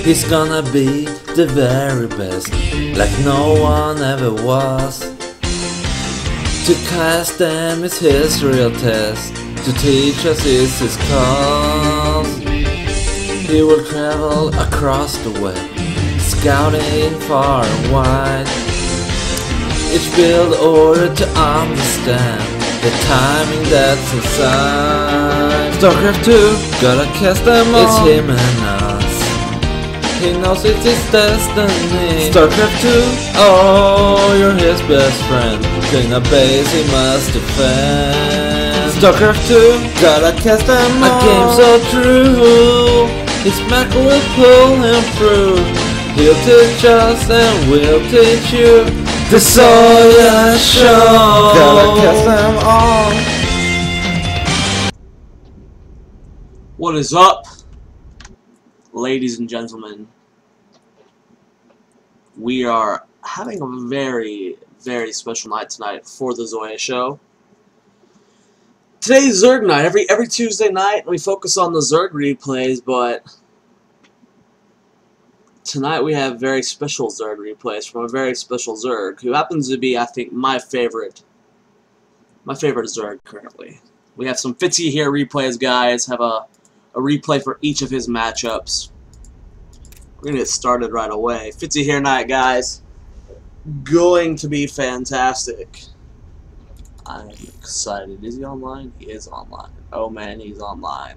He's gonna be the very best, like no one ever was. To cast them is his real test, to teach us is his cause. He will travel across the web, scouting far and wide. Each build order to understand the timing that's inside. StarCraft 2, gotta cast them all. It's him and us. He knows it's his destiny. StarCraft 2, oh, you're his best friend. King of base he must defend. StarCraft 2, gotta cast them all. A game so true, his Mac will pull him through. He'll teach us and we'll teach you. The Zoia Show, gotta cast them all. What is up, ladies and gentlemen? We are having a very, very special night tonight for the Zoia Show. Today's Zerg night. Every Tuesday night we focus on the Zerg replays, but tonight we have very special Zerg replays from a very special Zerg, who happens to be, I think, my favorite Zerg currently. We have some FITZYHERE replays, guys. Have a replay for each of his matchups. We're gonna get started right away. FITZYHERE night, guys. Going to be fantastic. I'm excited. Is he online? He is online. Oh man, he's online.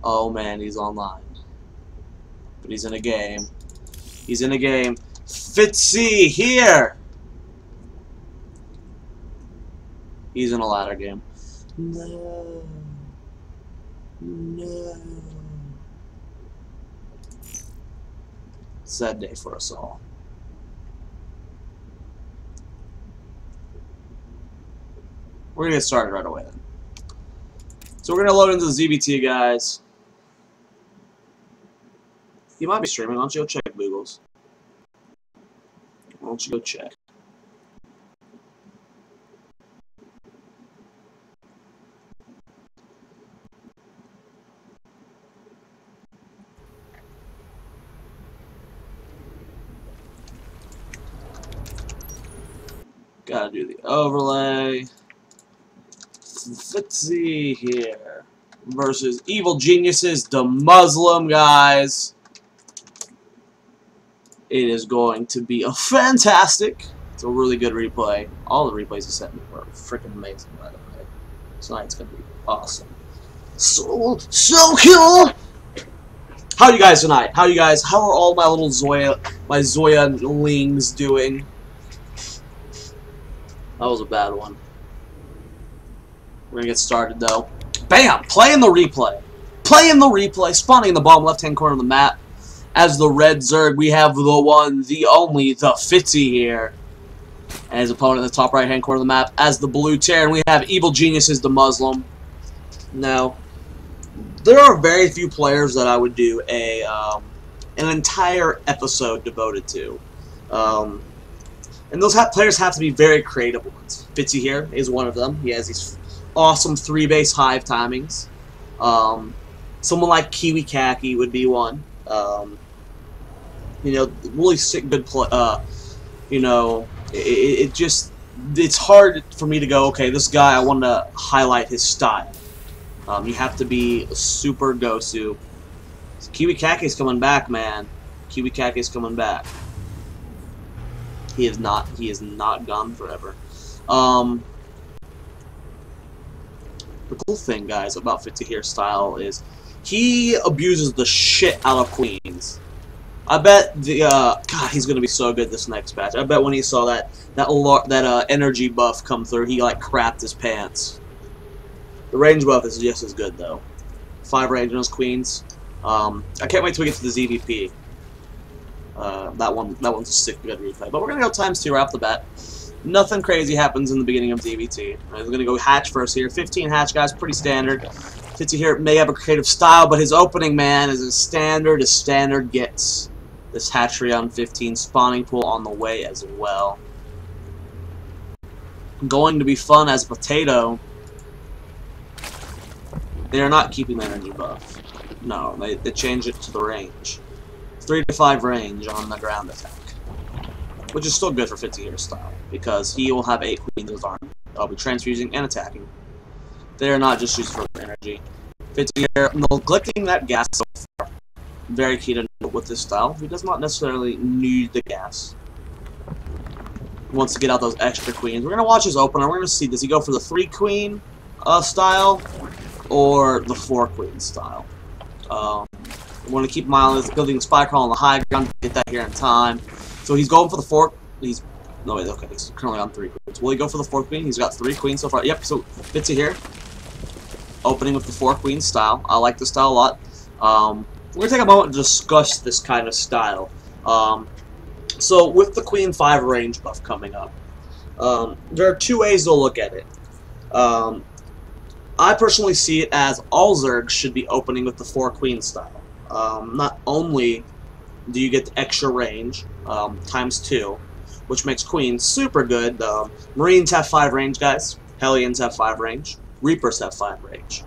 Oh man, he's online. But he's in a game. He's in a game. FITZYHERE! He's in a ladder game. No. No. Sad day for us all. We're gonna get started right away then. So we're gonna load into the ZBT, guys. You might be streaming. Why don't you go check Google's? Why don't you go check? Gotta do the overlay. FITZYHERE versus Evil Geniuses, the Muslim, guys. It is going to be a fantastic. It's a really good replay. All the replays he sent me were freaking amazing, by the way. Tonight's gonna be awesome. So cool. How are you guys tonight? How are all my little Zoia-lings doing? That was a bad one. We're gonna get started though. Bam! Playing the replay. Playing the replay. Spawning in the bottom left-hand corner of the map. As the red Zerg, we have the one, the only, the FITZYHERE. And his opponent in the top right-hand corner of the map. As the blue Terran, we have Evil Geniuses, the Muslim. Now, there are very few players that I would do an entire episode devoted to. And those players have to be very creative ones. FITZYHERE is one of them. He has these awesome 3-base hive timings. Someone like Kiwi Khaki would be one. You know, really sick, good play. You know, it's hard for me to go, okay, this guy, I want to highlight his style. You have to be super go-to. So Kiwi Khaki's coming back, man. Kiwi Khaki's coming back. He is not gone forever. The cool thing, guys, about FITZYHERE's style is he abuses the shit out of queens. I bet God, he's gonna be so good this next patch. I bet when he saw that energy buff come through, he like crapped his pants. The range buff is just as good though. 5 range on those queens. I can't wait till we get to the ZVP. That one's a sick good replay. But we're gonna go ×2 right off the bat. Nothing crazy happens in the beginning of DVT. We're gonna go hatch first here. 15 hatch, guys, pretty standard. FITZYHERE may have a creative style, but his opening, man, is as standard gets. This hatchery on 15, spawning pool on the way as well. Going to be fun as Potato. They are not keeping the energy buff. No, they changed it to the range. 3 to 5 range on the ground attack, which is still good for FITZYHERE style, because he will have 8 queens in his army. They'll be transfusing and attacking. They're not just used for energy. FITZYHERE neglecting that gas so far. Very key to note with this style. He does not necessarily need the gas. He wants to get out those extra queens. We're going to watch his opener. We're going to see, does he go for the 3 queen style or the 4 queen style? We want to keep in mind this building spy crawl on the high ground to get that here in time. So he's going for the 4. He's currently on 3 queens. Will he go for the 4th queen? He's got 3 queens so far. Yep. So FITZYHERE opening with the 4 queen style. I like this style a lot. We're gonna take a moment to discuss this kind of style. So with the Queen 5 range buff coming up, there are 2 ways to look at it. I personally see it as all Zergs should be opening with the 4 queen style. Not only do you get the extra range, times 2, which makes Queens super good. Marines have 5 range, guys. Hellions have 5 range. Reapers have 5 range.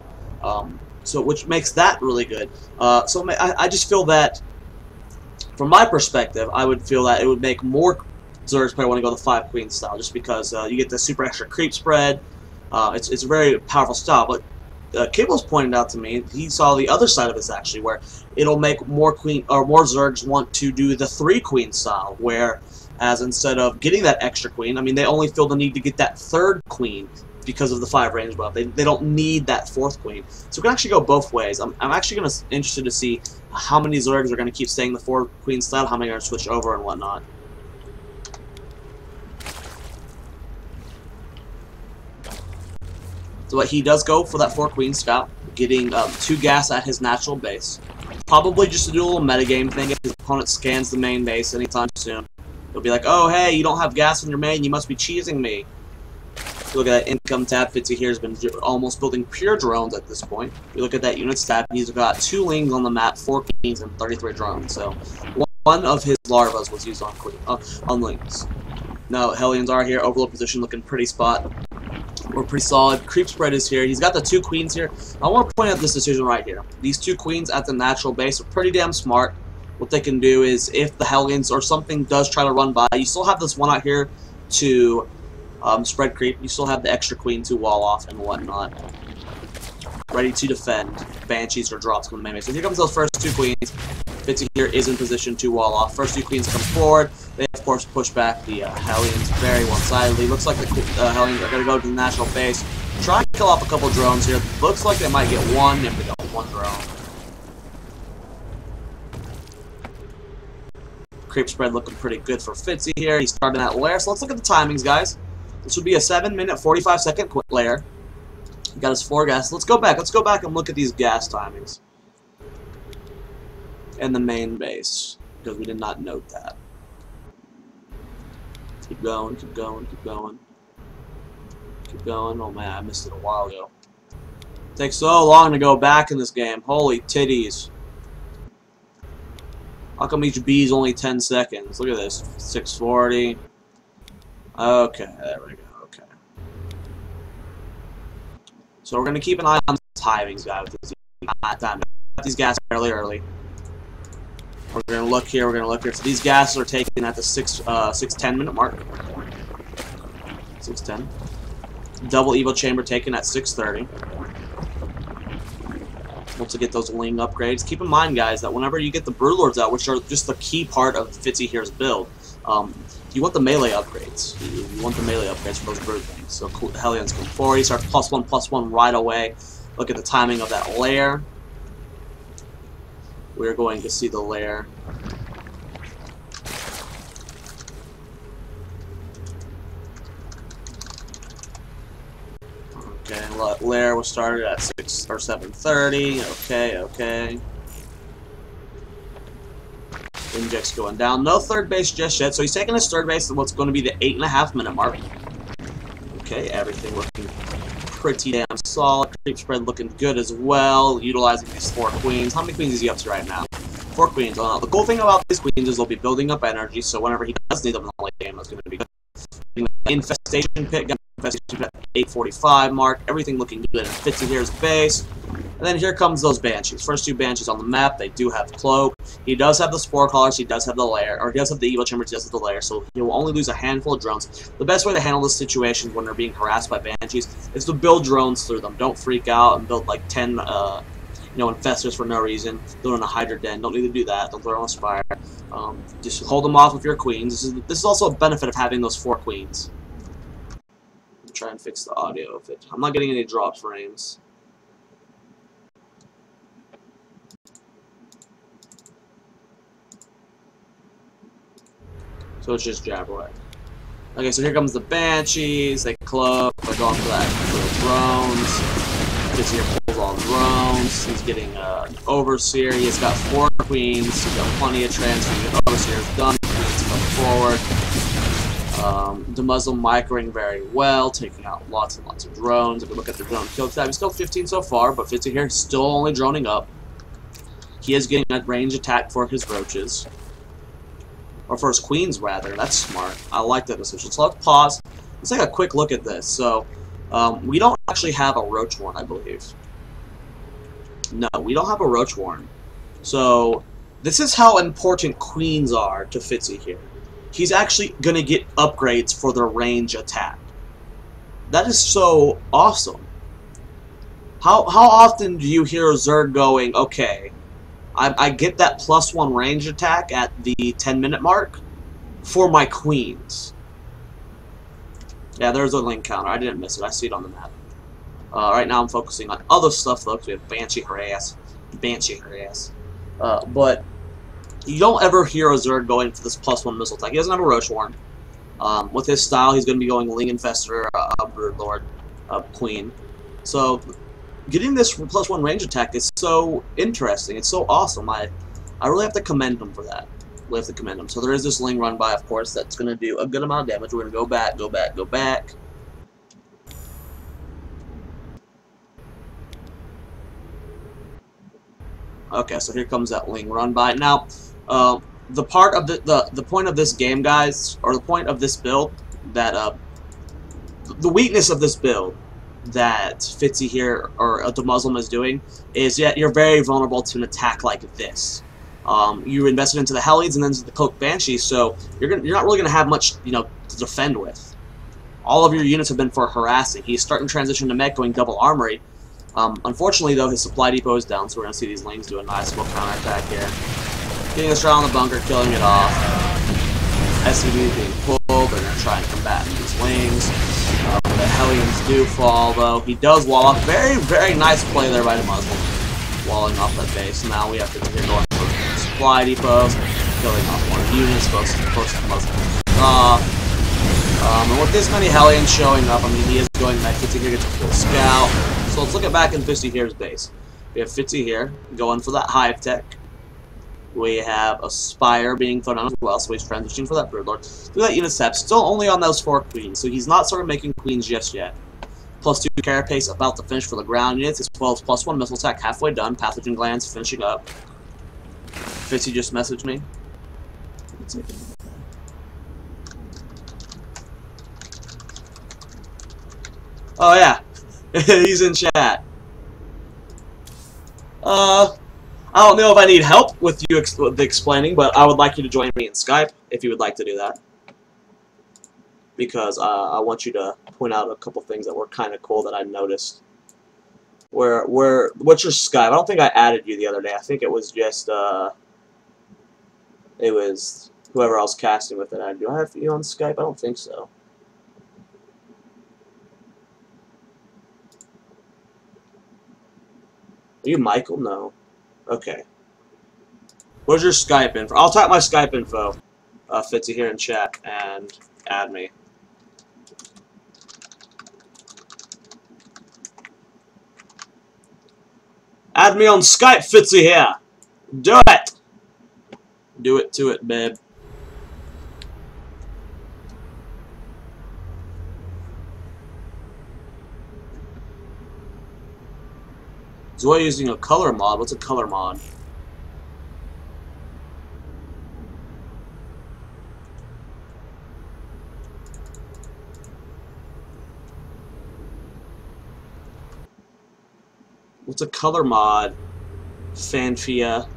So which makes that really good. So I just feel that, from my perspective, I would feel that it would make more Zergs probably want to go the 5 queen style, just because you get the super extra creep spread. It's a very powerful style, but Kibbles pointed out to me he saw the other side of this actually, where it'll make more more Zergs want to do the 3 queen style, where as instead of getting that extra queen, I mean they only feel the need to get that 3rd queen because of the 5 range buff. They don't need that 4th queen. So we can actually go both ways. I'm actually interested to see how many Zergs are going to keep staying the 4 queen style, how many are going to switch over and whatnot. So what he does go for that 4 queen style, getting 2 gas at his natural base. Probably just to do a little metagame thing if his opponent scans the main base anytime soon. He'll be like, oh hey, you don't have gas on your main, you must be cheesing me. Look at that income tab. FITZYHERE has been almost building pure drones at this point. We look at that units tab. He's got 2 lings on the map, 4 queens, and 33 drones. So one of his larvas was used on lings. Now Hellions are here. Overload position looking pretty spot. We're pretty solid. Creep spread is here. He's got the 2 queens here. I want to point out this decision right here. These 2 queens at the natural base are pretty damn smart. What they can do is, if the Hellions or something does try to run by, you still have this one out here to spread creep. You still have the extra queen to wall off and whatnot. Ready to defend. Banshees or drops from the main base. So here comes those first 2 queens. FITZYHERE is in position to wall off. First 2 queens come forward. They of course push back the Hellions very one-sidedly. Looks like the Hellions are going to go to the national base. Try to kill off a couple drones here. Looks like they might get 1 if they got 1 drone. Creep spread looking pretty good for FITZYHERE. He's starting that lair. So let's look at the timings, guys. This would be a 7-minute, 45-second lair. He got his 4 gas. Let's go back. Let's go back and look at these gas timings. And the main base, because we did not note that. Keep going, keep going, keep going. Keep going. Oh man, I missed it a while ago. It takes so long to go back in this game. Holy titties. How come each B is only 10 seconds? Look at this. 640. Okay, there we go. Okay. So we're going to keep an eye on the timings, guys. These gas fairly early. We're going to look here. We're going to look here. So these gases are taken at the 6:10 minute mark. 6:10. Double Evo Chamber taken at 6:30. Once you get those Ling upgrades, keep in mind, guys, that whenever you get the Broodlords out, which are just the key part of FITZYHERE's build, you want the melee upgrades. You want the melee upgrades for those Brood things. So Hellions come forward. He starts +1/+1 right away. Look at the timing of that lair. We're going to see the lair. Okay, lair was started at 6 or 7:30. Okay, okay. Inject's going down. No 3rd base just yet. So he's taking his 3rd base at what's going to be the 8.5 minute mark. Okay, everything looking pretty damn solid. Creep spread looking good as well. Utilizing these 4 queens. How many queens is he up to right now? 4 queens. The cool thing about these queens is they'll be building up energy. So whenever he does need them in the late game, that's going to be good. The infestation pit Infestation at 845 mark. Everything looking good. And FITZYHERE's base. And then here comes those Banshees. First two Banshees on the map. They do have Cloak. He does have the Spore Collars. He does have the Lair. Or he does have the Evil Chambers. He does have the Lair. So he will only lose a handful of drones. The best way to handle this situation when they're being harassed by Banshees is to build drones through them. Don't freak out and build like 10, infestors for no reason. Throw in a Hydra Den. Don't need to do that. Don't throw on a Spire. Just hold them off with your Queens. This is also a benefit of having those 4 Queens. Try and fix the audio of it. I'm not getting any drop frames. So it's just jab away. Okay, so here comes the Banshees. They close. They're going for that for the drones. FITZYHERE pulls all drones. He's getting an Overseer. He's got 4 Queens. He's got plenty of transfer. The Overseer's done. Queens come forward. The Muslim microing very well, taking out lots and lots of drones. If we look at the drone kill tab, he's killed 15 so far, but FITZYHERE is still only droning up. He is getting a range attack for his roaches. Or for his queens, rather. That's smart. I like that decision. So let's pause. Let's take a quick look at this. So, we don't actually have a Roach Warren, I believe. No, we don't have a Roach Warren. So, this is how important queens are to FITZYHERE. He's actually going to get upgrades for their range attack. That is so awesome. How often do you hear Zerg going, okay, I get that +1 range attack at the 10-minute mark for my queens? Yeah, there's a link counter. I didn't miss it. I see it on the map. Right now I'm focusing on other stuff, though, because we have Banshee harass. But you don't ever hear a Zerg going for this +1 missile attack. He doesn't have a Roach Warren. With his style, he's going to be going Ling Infestor, Broodlord, Queen. So, getting this +1 range attack is so interesting. It's so awesome. I really have to commend him for that. We have to commend him. So there is this Ling run by, of course, that's going to do a good amount of damage. We're going to go back, go back, go back. Okay, so here comes that Ling run by. Now, the part of the point of this game, guys, or the point of this build, that the weakness of this build that FITZYHERE or the Muslim is doing is that you're very vulnerable to an attack like this. You invested into the Hellions and then into the Cloak Banshees, so you're not really gonna have much, to defend with. All of your units have been for harassing. He's starting to transition to mech, going double armory. Unfortunately, though, his supply depot is down, so we're gonna see these Lings do a nice little counterattack here. Getting a shot on the bunker, killing it off. SCV is being pulled. They're gonna try and combat these Lings. The Hellions do fall, though. He does wall off. Very, very nice play there by the Muslim. Walling off that base. Now we have to continue going for supply depots. Killing off one units. Close to the Muslim off. And with this many Hellions showing up, I mean, he is going back. FITZYHERE gets a full scout. So let's look at back in FITZYHERE's base. We have FITZYHERE going for that Hive Tech. We have a Spire being thrown on as well, so he's transitioning for that Broodlord. Look at that unit step, still only on those 4 Queens, so he's not started making Queens just yet. +2 Carapace about to finish for the ground units. His 12's +1 missile attack halfway done. Pathogen Glands finishing up. Fitzy just messaged me. Oh yeah, he's in chat. I don't know if I need help with you explaining, but I would like you to join me in Skype if you would like to do that. Because I want you to point out a couple things that were kind of cool that I noticed. What's your Skype? I don't think I added you the other day. I think it was just, it was whoever else casting with it. Do I have you on Skype? I don't think so. Are you Michael? No. Okay. Where's your Skype info? I'll type my Skype info, FITZYHERE in chat, and add me. Add me on Skype, FITZYHERE! Do it! Do it to it, babe. Zoia using a color mod. What's a color mod? What's a color mod? Fanfia.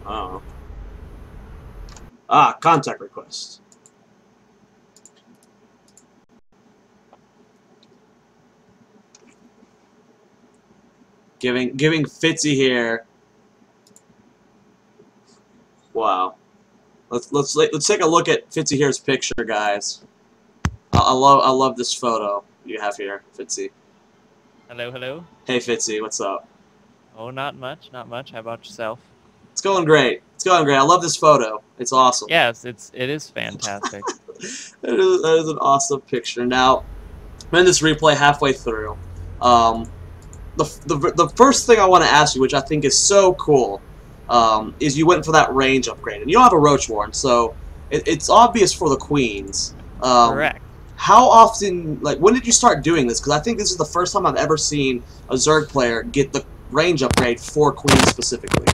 Oh. Ah, contact request. Giving FITZYHERE. Wow. Let's take a look at FITZYHERE's picture, guys. I love this photo you have here, Fitzy. Hello, hello. Hey Fitzy, what's up? Oh, not much, not much. How about yourself? It's going great. It's going great. I love this photo. It's awesome. Yes, it is fantastic. That is an awesome picture. Now, I'm in this replay halfway through. The first thing I want to ask you, which I think is so cool, is you went for that range upgrade, and you don't have a Roach Warren, so it's obvious for the queens. Correct. How often, like, when did you start doing this? Because I think this is the first time I've ever seen a Zerg player get the range upgrade for queens specifically.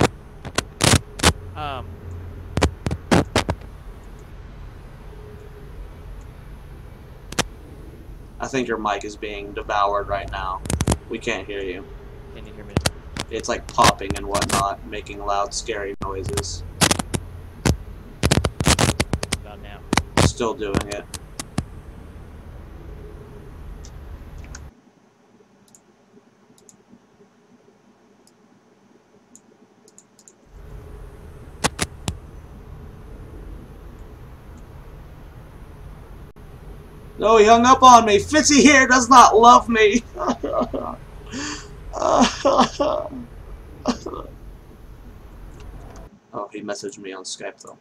I think your mic is being devoured right now. We can't hear you. Can you hear me? It's like popping and whatnot, making loud, scary noises. About now. Still doing it. No, he hung up on me. FITZYHERE does not love me. Oh, he messaged me on Skype though.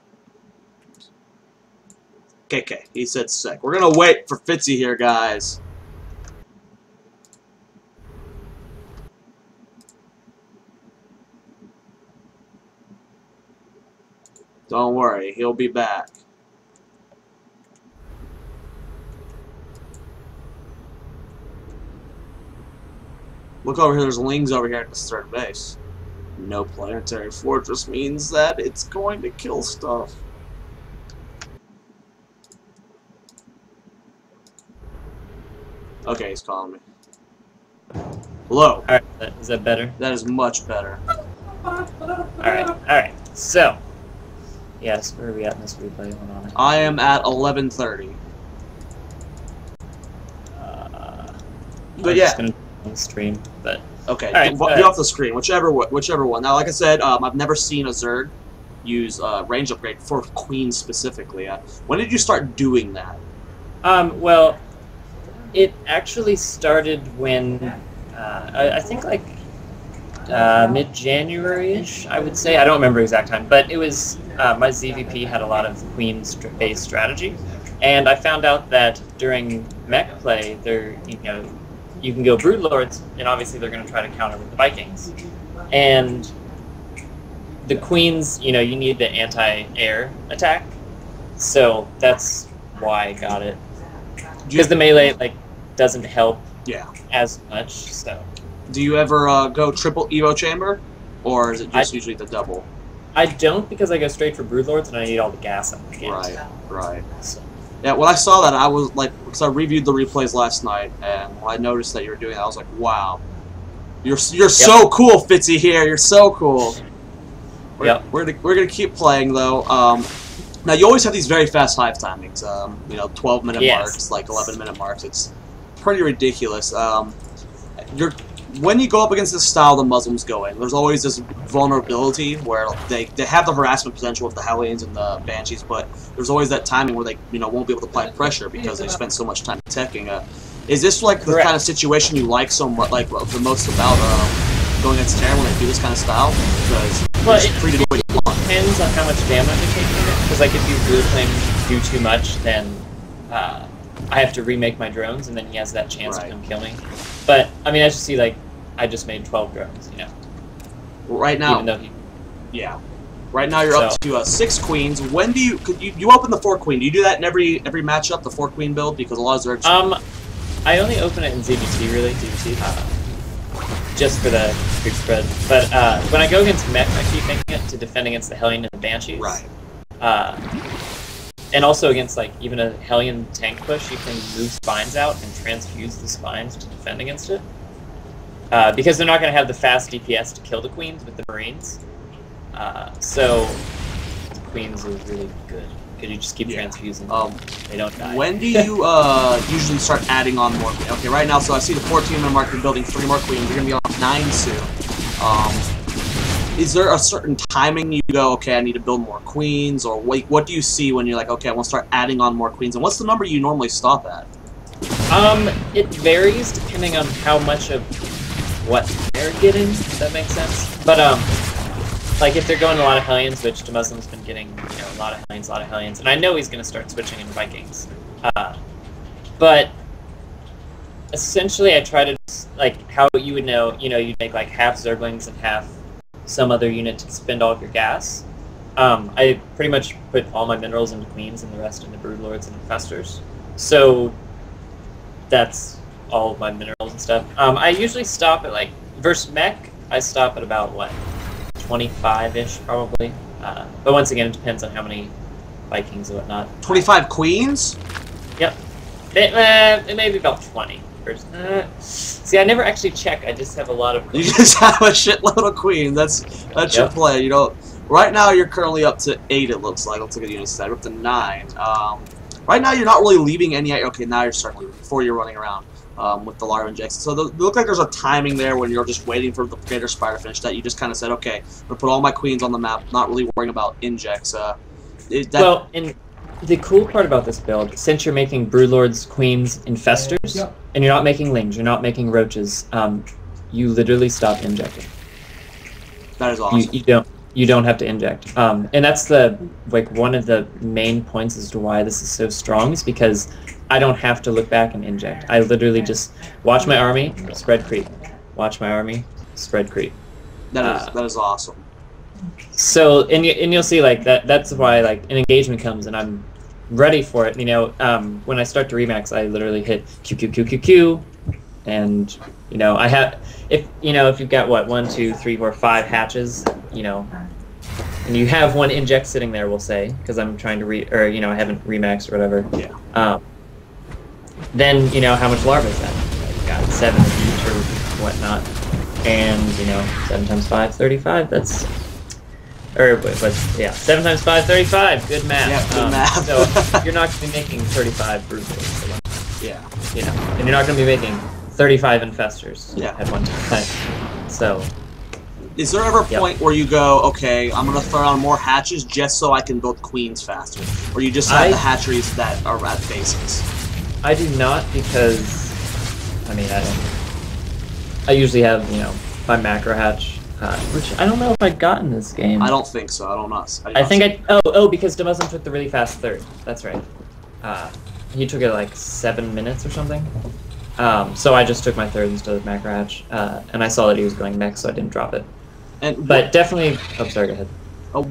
KK, he said sick. We're gonna wait for FITZYHERE, guys. Don't worry, he'll be back. Look over here, there's Lings over here at the third base. No planetary fortress means that it's going to kill stuff. Okay, he's calling me. Hello. Alright, is that better? That is much better. Alright. So, yes, where are we at in this replay? Hold on. I am at 11:30. But yeah. Just gonna on the stream, but okay, right, be off the screen, whichever one. Now, like I said, I've never seen a Zerg use range upgrade for Queen specifically. When did you start doing that? Well, it actually started when I think like mid-January-ish, I would say. I don't remember exact time, but it was my ZVP had a lot of Queen-based strategy, and I found out that during mech play, you can go Broodlords, and obviously they're going to try to counter with the Vikings. And the Queens, you need the anti-air attack, so that's why I got it. Because the melee doesn't help as much. So. Do you ever go triple Evo chamber, or is it just usually the double? I don't, because I go straight for Broodlords and I need all the gas on the game. Right. So. Yeah, when I saw that, I was like, because I reviewed the replays last night, and when I noticed that you were doing that, I was like, wow. You're so cool, FITZYHERE. You're so cool. We're gonna keep playing though. Now you always have these very fast hive timings. 12-minute marks, like 11-minute marks. It's pretty ridiculous. When you go up against the style the Muslims go in, there's always this vulnerability where they have the harassment potential with the Hellions and the Banshees, but there's always that timing where they won't be able to apply pressure because they spend so much time teching. Is this like the kind of situation you like so much, like the most about going against Terran when they do this kind of style? Because it depends on how much damage you're taking in it. Because if you really claim to do too much, then I have to remake my drones, and then he has that chance to come kill me. But I mean, as you see, I just made 12 drones. Right now. Even though Right now you're up to 6 queens. When do you open the 4 queen? Do you do that in every matchup, the 4 queen build? Because a lot of Zergs. I only open it in ZBT really, just for the big spread. But when I go against mech, I keep making it to defend against the Hellion and the Banshees. Right. And also against like even a Hellion tank push, you can move spines out and transfuse the spines to defend against it. Because they're not going to have the fast DPS to kill the queens with the marines. So the queens are really good. Because you just keep transfusing them. They don't die. When do you usually start adding on more? Okay, right now, so I see the 14-minute mark, you're building 3 more queens. You're going to be on 9 soon. Is there a certain timing you go, okay, I need to build more queens? Or what do you see when you're like, okay, I want to start adding on more queens? And what's the number you normally stop at? It varies depending on how much of what they're getting, if that makes sense. But, like, if they're going a lot of Hellions, which the Muslim's been getting, you know, a lot of Hellions, and I know he's going to start switching into Vikings. But, essentially, I try to, like, how you would know, you know, you'd make, like, half Zerglings and half some other unit to spend all of your gas. I pretty much put all my minerals into Queens and the rest into Broodlords and Infestors. So, that's all of my minerals and stuff. I usually stop at, like, versus mech, I stop at about, what, 25-ish, probably. But once again, it depends on how many Vikings and whatnot. 25 queens? Yep. It may be about 20. See, I never actually check. I just have a lot of queens. You just have a shitload of queens. That's your play. You know, right now you're currently up to 8, it looks like. Let's look at the unit stat. We're up to 9. Right now you're not really leaving any... Okay, now you're starting to leave before you're running around. With the larva injection. So it look like there's a timing there when you're just waiting for the greater spider finish that you just kind of said, okay, I'm going to put all my queens on the map, not really worrying about injects. Well, and the cool part about this build, since you're making Broodlords, Queens, Infestors, and you're not making Lings, you're not making Roaches, you literally stop injecting. That is awesome. You don't have to inject. And that's one of the main points as to why this is so strong, is because I don't have to look back and inject. I literally just watch my army, spread creep. Watch my army, spread creep. That is awesome. So, and you'll see, like, that's why, like, an engagement comes and I'm ready for it. You know, when I start to remax, I literally hit Q, Q, Q, Q, Q, and, you know, I have, if you've got, what, 1, 2, 3, 4, 5 hatches, you know, and you have 1 inject sitting there, we'll say, because I'm trying to I haven't remaxed or whatever. Yeah. Then, you know, how much larva is that? I've got 7 of each or whatnot. And, you know, 7 times 5, 35, that's... but, yeah, 7 times 5, 35, good math. Yeah, good math. So, you're not going to be making 35 Broodlords. Yeah. You know, and you're not going to be making 35 Infestors at one time. So... Is there ever a point where you go, okay, I'm going to throw on more hatches just so I can build queens faster? Or you just have the hatcheries that are at bases? I do not, because, I mean, I usually have, you know, my macro hatch, which I don't know if I got in this game. I don't think so. I don't know. Because Demuzin took the really fast third. That's right. He took it like 7 minutes or something. So I just took my third instead of macro hatch, and I saw that he was going next, so I didn't drop it. But definitely, oh, sorry, go ahead.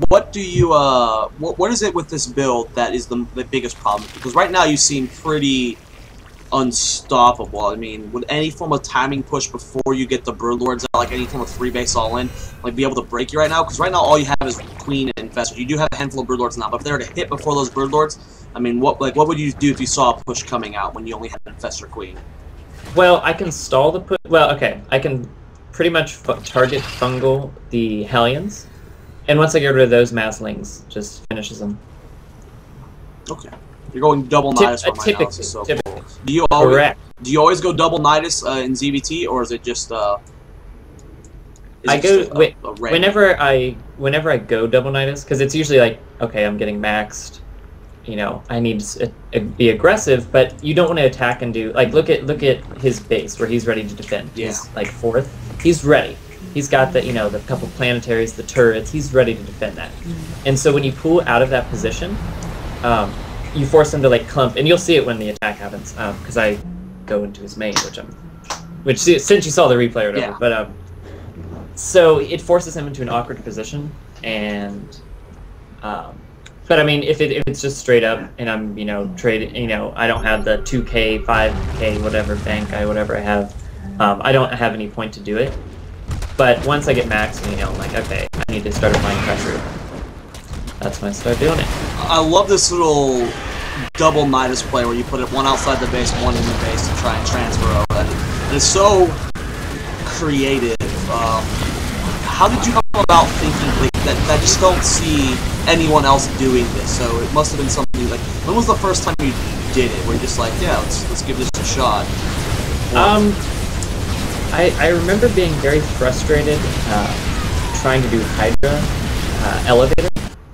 What do you, what is it with this build that is the biggest problem? Because right now you seem pretty unstoppable. I mean, would any form of timing push before you get the Broodlords out, like any form of 3-base all-in, like be able to break you right now? Because right now all you have is Queen and Infestor. You do have a handful of Broodlords now, but if they were to hit before those Broodlords, I mean, what would you do if you saw a push coming out when you only had Infestor Queen? Well, I can stall the push. Well, okay, I can pretty much target fungal the Hellions. And once I get rid of those Masslings, just finishes them. Okay. You're going double Nidus for my analysis, so cool. Do you always go double Nidus in ZVT, or is it just whenever I go double Nidus, because it's usually like, okay, I'm getting maxed, you know, I need to be aggressive, but you don't want to attack and do, like, look at his base where he's ready to defend. Yeah. He's like 4th. He's ready. He's got the, you know, the couple planetaries, the turrets. He's ready to defend that. And so when you pull out of that position, you force him to like clump, and you'll see it when the attack happens. Because I go into his main, which since you saw the replay or whatever. Yeah. But so it forces him into an awkward position, and but I mean, if it's just straight up, and I'm, you know, trading, you know, I don't have the 2K, 5K, whatever bank whatever I have. I don't have any point to do it. But once I get maxed, you know, I'm like, okay, I need to start applying pressure. that's when I started doing it. I love this little double Nidus play where you put it one outside the base, one in the base to try and transfer over. And it's so creative. How did you come about thinking that I just don't see anyone else doing this? So it must have been something like, when was the first time you did it? Where you're just like, yeah, let's give this a shot. I remember being very frustrated trying to do Hydra elevator,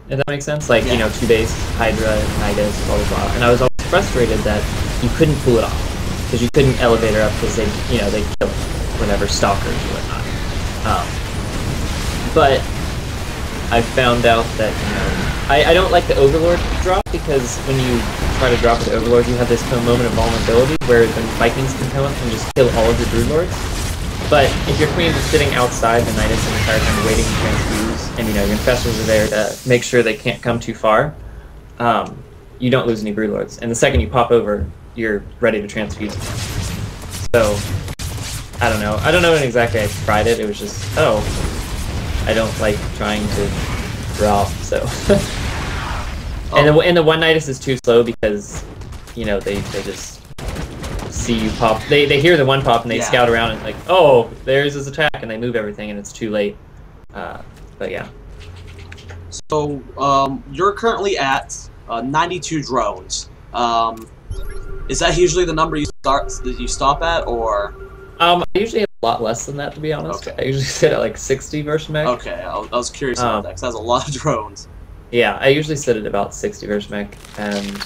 if that makes sense. Like, you know, 2 base, Hydra, Nidus, blah, blah, blah. And I was always frustrated that you couldn't pull it off. Because you couldn't elevator up because they kill whatever stalkers or whatnot. But I found out that, you know, I don't like the Overlord drop because when you try to drop with the Overlord, you have this moment of vulnerability where the Vikings can come up and just kill all of your Broodlords. But if your queens are sitting outside the Nidus the entire time waiting to transfuse, and you know your infestors are there to make sure they can't come too far, you don't lose any Broodlords. And the second you pop over, you're ready to transfuse. So I don't know. I don't know when exactly I tried it. It was just, oh, I don't like trying to drop. So and the one Nidus is too slow because, you know, they just see you pop. They hear the one pop and they scout around and like, oh, there's his attack, and they move everything and it's too late. But yeah. So you're currently at 92 drones. Is that usually the number you stop at, or? I usually have a lot less than that, to be honest. Okay. I usually sit at like 60 versus mech. Okay, I was curious about that because that's a lot of drones. Yeah, I usually sit at about 60 versus mech, and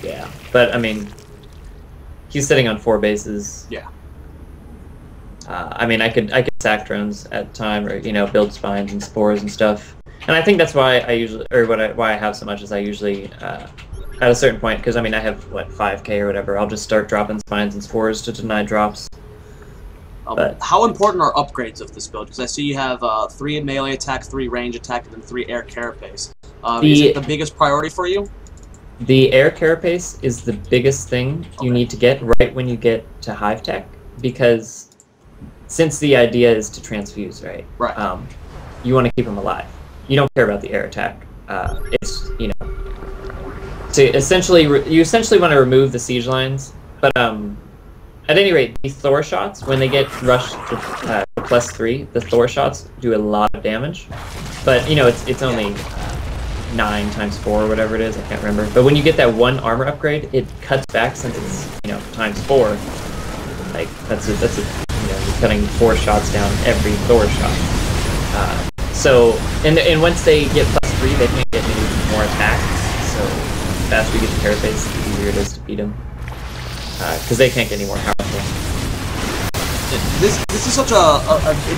yeah, but I mean, he's sitting on 4 bases. Yeah. I mean, I could sack drones at time, or you know, build spines and spores and stuff. And I think that's why I usually, or why I have so much is I usually at a certain point, because I mean I have what 5k or whatever, I'll just start dropping spines and spores to deny drops. But how important are upgrades of this build? Because I see you have 3 melee attack, 3 range attack, and then 3 air carapace. Is it the biggest priority for you? The air carapace is the biggest thing you need to get right when you get to hive tech, because since the idea is to transfuse, right? Right. You want to keep them alive. You don't care about the air attack. It's, you know, to essentially you essentially want to remove the siege lines, but at any rate, the Thor shots, when they get rushed to +3, the Thor shots do a lot of damage. But you know, it's only 9 times 4 or whatever it is, I can't remember. But when you get that 1 armor upgrade, it cuts back, since it's, you know, times 4. Like that's a you know, you're cutting 4 shots down every Thor shot. So and once they get +3, they can't get any more attacks. So the faster you get the carapace, the easier it is to beat them. Because they can't get any more powerful. This is such a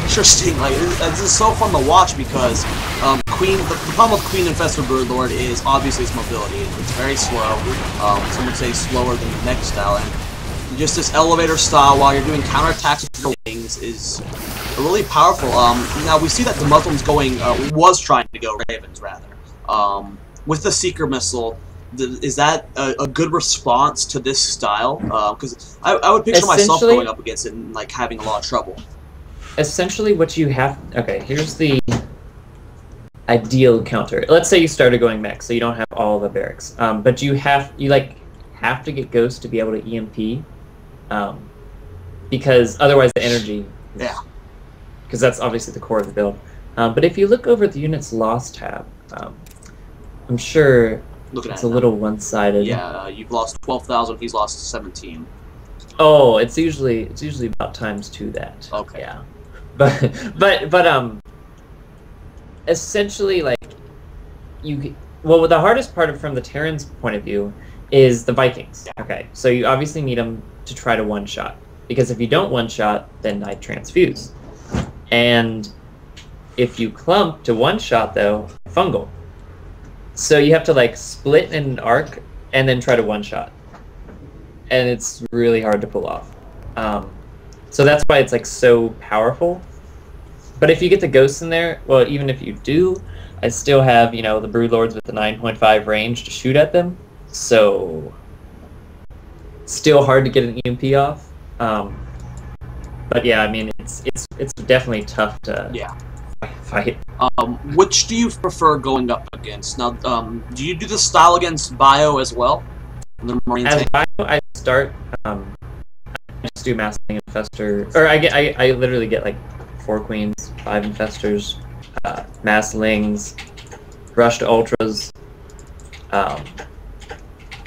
interesting, like, this is so fun to watch because the problem with Queen Infested Broodlord is obviously its mobility. It's very slow. Some would say slower than the next style, and just this elevator style while you're doing counterattacks with your wings is really powerful. Now we see that the Muslims was trying to go Ravens rather. With the Seeker missile. Is that a good response to this style? Because I would picture myself going up against it and like having a lot of trouble. Essentially, what you have... Okay, here's the ideal counter. Let's say you started going mech, so you don't have all the barracks. But you have to get Ghost to be able to EMP, because otherwise the energy... Yeah. Because that's obviously the core of the build. But if you look over at the units lost tab, I'm sure... It's a little one-sided. Yeah, you've lost 12,000. He's lost 17. Oh, it's usually about times 2 that. Okay. Yeah, but essentially, like, well, the hardest part from the Terran's point of view is the Vikings. Yeah. Okay, so you obviously need them to try to one-shot, because if you don't one-shot, then I transfuse, and if you clump to one-shot though, fungal. So you have to like split in an arc and then try to one-shot, and it's really hard to pull off. So that's why it's like so powerful. But if you get the ghosts in there, well, even if you do, I still have, you know, the Broodlords with the 9.5 range to shoot at them. So still hard to get an EMP off. But yeah, I mean, it's definitely tough to fight. Which do you prefer going up against? Now, do you do the style against Bio as well? The Marine As tank? Bio, I start. I just do Massling Infester, or I literally get like 4 queens, 5 infestors, Masslings, rush to ultras,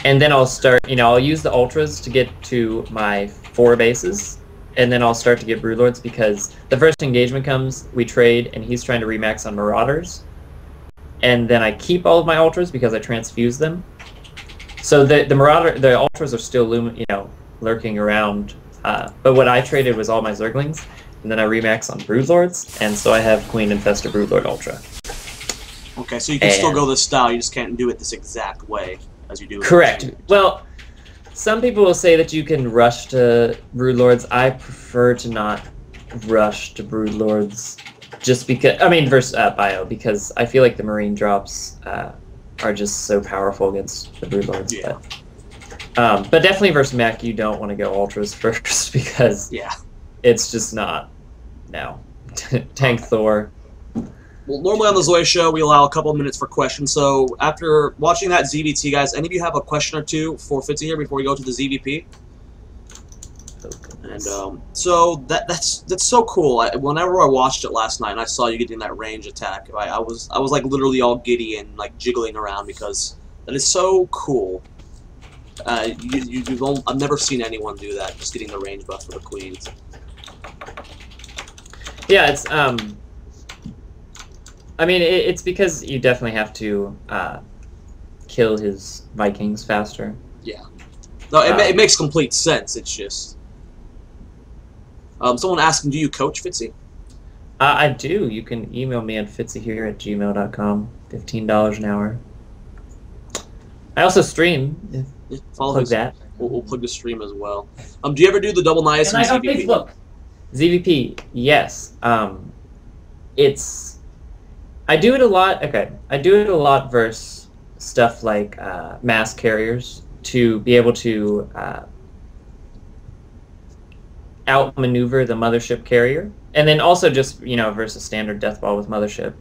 and then I'll start. I'll use the ultras to get to my 4 bases, and then I'll start to get broodlords because the first engagement comes, we trade, and he's trying to remax on marauders, and then I keep all of my ultras because I transfuse them. So the ultras are still lurking around, but what I traded was all my zerglings, and then I remax on broodlords, and so I have queen infestor broodlord ultra. Okay, so you can still go this style, you just can't do it this exact way as you do it. Correct. Well, some people will say that you can rush to broodlords. I prefer to not rush to broodlords, just because versus Bio, because I feel like the marine drops are just so powerful against the broodlords. Yeah. But definitely versus mech, you don't want to go ultras first because it's just not. No. Tank Thor. Well, normally on the Zoia show, we allow a couple of minutes for questions. So after watching that ZVT, guys, any of you have a question or two for Fitzy here before we go to the ZVP? And so that's so cool. Whenever I watched it last night and I saw you getting that range attack, I was like literally all giddy and like jiggling around because that is so cool. I've never seen anyone do that, just getting the range buff for the queens. Yeah, it's it's because you definitely have to kill his Vikings faster. Yeah. No, it makes complete sense. It's just someone asking, do you coach Fitzy? I do. You can email me at FITZYHERE@gmail.com. $15 an hour. I also stream. Follow that. We'll plug the stream as well. Do you ever do the double niacin and ZVP? Facebook. ZVP, yes. I do it a lot. Okay, I do it a lot versus stuff like mass carriers to be able to outmaneuver the mothership carrier, and then also just versus standard death ball with mothership,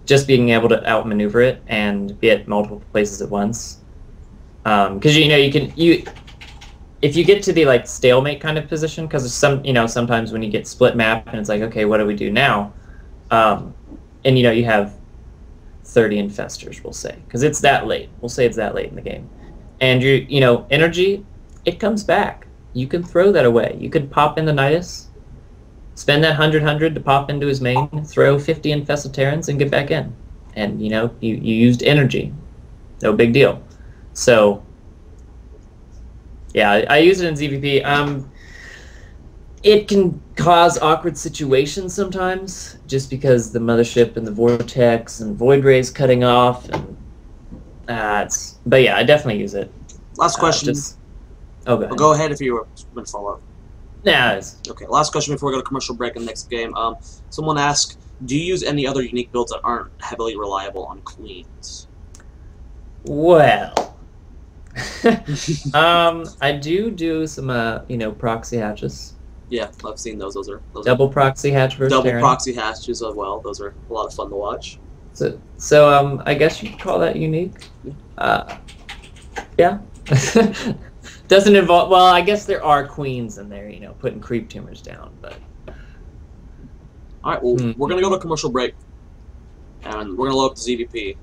just being able to outmaneuver it and be at multiple places at once. Because if you get to the like stalemate kind of position, because sometimes when you get split map and it's like, okay, what do we do now? And you have 30 infestors, we'll say, because it's that late. We'll say it's that late in the game, and energy, it comes back. You can throw that away. You could pop in the Nidus, spend that 100 to pop into his main, throw 50 infested Terrans, and get back in. And you used energy, no big deal. So yeah, I use it in ZVP. It can cause awkward situations sometimes, just because the mothership and the vortex and void rays cutting off, and but yeah, I definitely use it. Last question. Go ahead if you were going to follow up. Nah. Okay. Last question before we go to commercial break in the next game. Someone asked, do you use any other unique builds that aren't heavily reliable on queens? Well, I do some proxy hatches. Yeah, I've seen those. Those are double proxy hatch versus double Terran. proxy hatches as well. Those are a lot of fun to watch. So I guess you could call that unique. Yeah. Doesn't involve. Well, I guess there are queens in there, putting creep tumors down, but. All right. Well, we're gonna go to commercial break, and we're gonna load up the ZVP.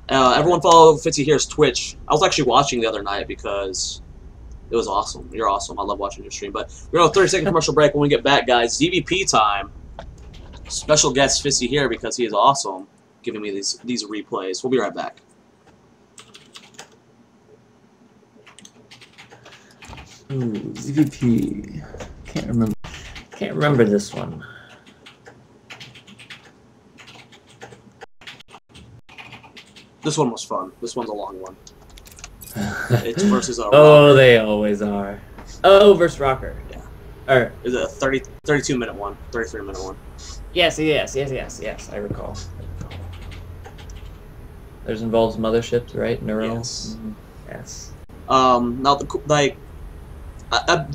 Everyone follow FITZYHERE's Twitch. I was actually watching the other night because it was awesome. You're awesome. I love watching your stream. But we're going to 30-second commercial break. When we get back, guys, ZVP time. Special guest FITZYHERE because he is awesome, giving me these replays. We'll be right back. Ooh, ZVP. Can't remember this one. This one was fun. This one's a long one. It's versus Rocker. Oh, they always are. Oh, versus Rocker. Yeah. Or is it a 32-minute one, 33-minute one? Yes. I recall. There's involves motherships, right? Neural. Yes. Yes. Now, do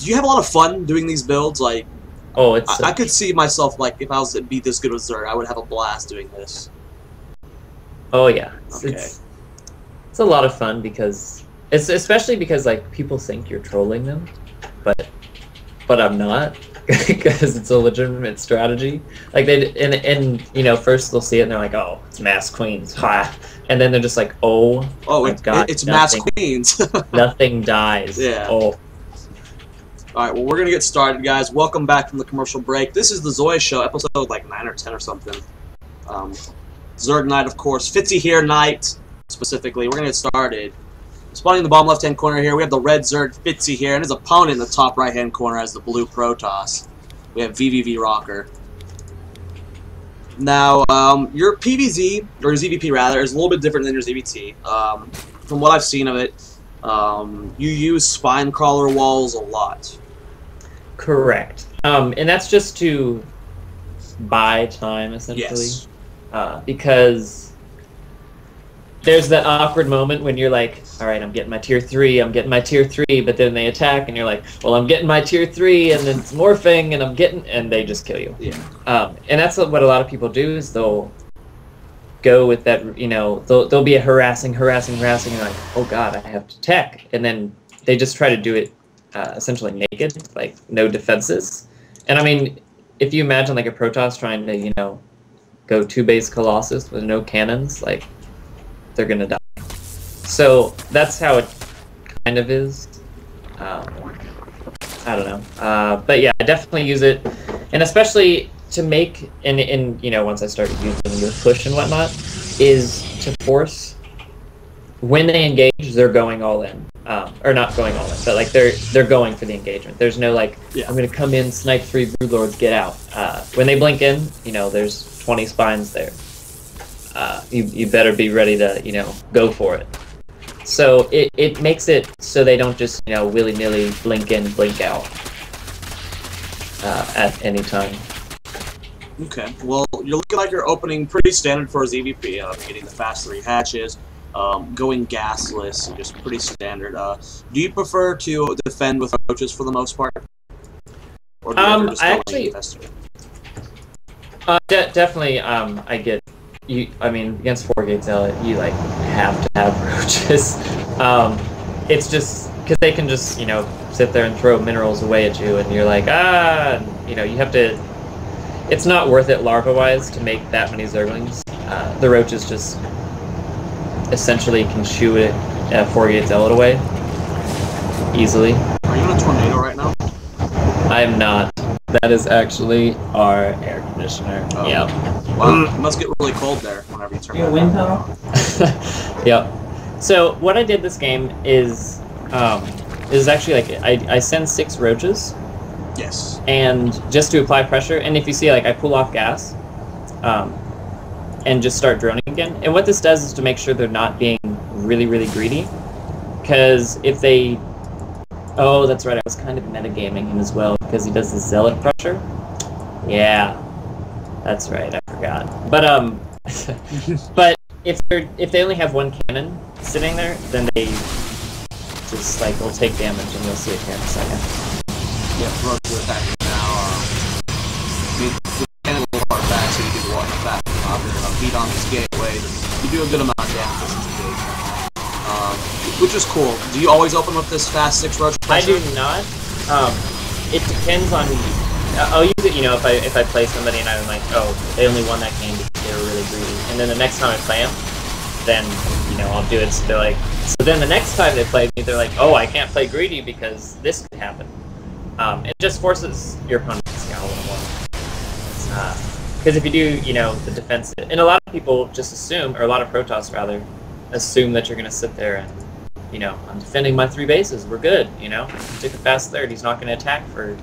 you have a lot of fun doing these builds? Like, Oh, it's. I could see myself, like, if I was to be this good with Zerg, I would have a blast doing this. Oh yeah, Okay. It's a lot of fun because especially because like people think you're trolling them, but I'm not because it's a legitimate strategy. Like and you know, first they'll see it and they're like, oh, it's mass queens, ha, and then they're just like, oh my god, it's mass queens. Nothing dies. Yeah. Oh. Alright, well, we're going to get started, guys. Welcome back from the commercial break. This is the Zoia show, episode like 9 or 10 or something. Zerg night, of course. FITZYHERE night, specifically. We're going to get started. Spawning in the bottom left-hand corner here, we have the red Zerg FITZYHERE, and his opponent in the top right-hand corner has the blue Protoss. We have VVV Rocker. Now, your PVZ, or your ZVP rather, is a little bit different than your ZVT. From what I've seen of it, you use spine crawler walls a lot. Correct. And that's just to buy time, essentially. Yes. Because there's that awkward moment when you're like, all right, I'm getting my tier 3, but then they attack, and you're like, well, I'm getting my tier 3, and then it's morphing, and they just kill you. Yeah. And that's what a lot of people do, is they'll go with that, you know, they'll be harassing, and like, oh god, I have to tech, and then they just try to do it essentially naked, like no defenses. And I mean, if you imagine like a Protoss trying to, you know, go 2-base Colossus with no cannons, like, they're gonna die. So that's how it kind of is. I don't know, but yeah, I definitely use it, and especially to make, and you know, once I started using the push and whatnot, is to force, when they engage, they're going all in. Or not going all in, but like they're going for the engagement. There's no like, yeah, I'm gonna come in, snipe 3 broodlords, get out. When they blink in, you know, there's 20 spines there. You better be ready to, you know, go for it. So it makes it so they don't just, you know, willy-nilly blink in, blink out at any time. Okay, well, you're looking like you're opening pretty standard for a ZVP. Getting the fast 3 hatches, going gasless, and just pretty standard. Do you prefer to defend with roaches for the most part? Or do you just I actually definitely I get you. I mean, against 4-gate zealot, you like have to have roaches. It's just because they can just, you know, sit there and throw minerals away at you, and you're like, ah, and, you know, you have to. It's not worth it larva-wise to make that many zerglings. The roaches just essentially can shoo it at 4-gate zealot away easily. Are you in a tornado right now? I am not. That is actually our air conditioner. Oh. Yeah. Wow, it must get really cold there whenever you turn it on. Wind tunnel? Yep. So what I did this game is actually like I send 6 roaches. Yes. And just to apply pressure, and if you see, like, I pull off gas, and just start droning again. And what this does is to make sure they're not being really, really greedy. Because if they... Oh, that's right, I was kind of metagaming him as well, because he does the zealot pressure. Yeah. That's right, I forgot. But, but if they only have 1 cannon sitting there, then they just, like, will take damage, and you'll see it here in a second. Yeah, roaches are attacking now. The cannon will far back, so you can walk back and beat on this gateway. You do a good amount of damage with this engagement, which is cool. Do you always open with this fast 6 roach pressure? I do not. It depends on. I'll use it, you know, if I play somebody and I'm like, oh, they only won that game because they were really greedy, and then the next time I play them, then, you know, I'll do it. So they're like, so then the next time they play me, they're like, oh, I can't play greedy because this could happen. It just forces your opponent to scowl a little more. Because if you do, you know, the defensive, and a lot of people just assume, or a lot of Protoss rather, assume that you're going to sit there and, you know, I'm defending my 3 bases, we're good, you know, take a fast third, he's not going to attack for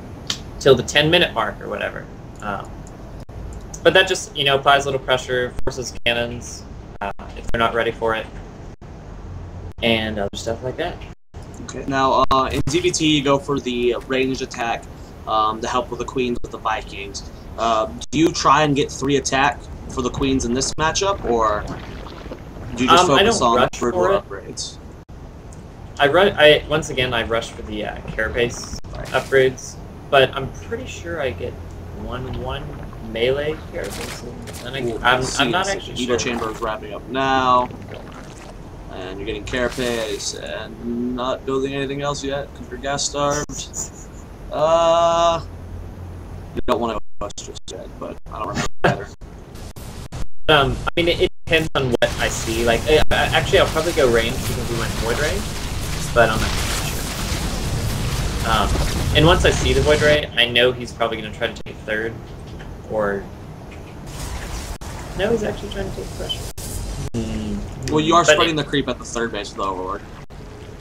till the 10-minute mark or whatever. But that just, you know, applies a little pressure, forces cannons if they're not ready for it, and other stuff like that. Okay. Now, in ZVT, you go for the ranged attack to help with the queens with the Vikings. Do you try and get 3 attack for the queens in this matchup, or do you just focus on broodlord upgrades? Once again, I rush for the carapace upgrades, but I'm pretty sure I get 1/1 melee characters. I'm not actually Evo sure. Chamber is wrapping up now. And you're getting carapace and not building anything else yet because you're gas starved. You don't want to go just yet, but I don't remember better. I mean, it depends on what I see. Like, actually, I'll probably go range because we went Void Ray, but I'm not sure. And once I see the Void Ray, I know he's probably going to try to take third, or no, he's actually trying to take pressure. Well, you are spreading the creep at the third base with the Overlord.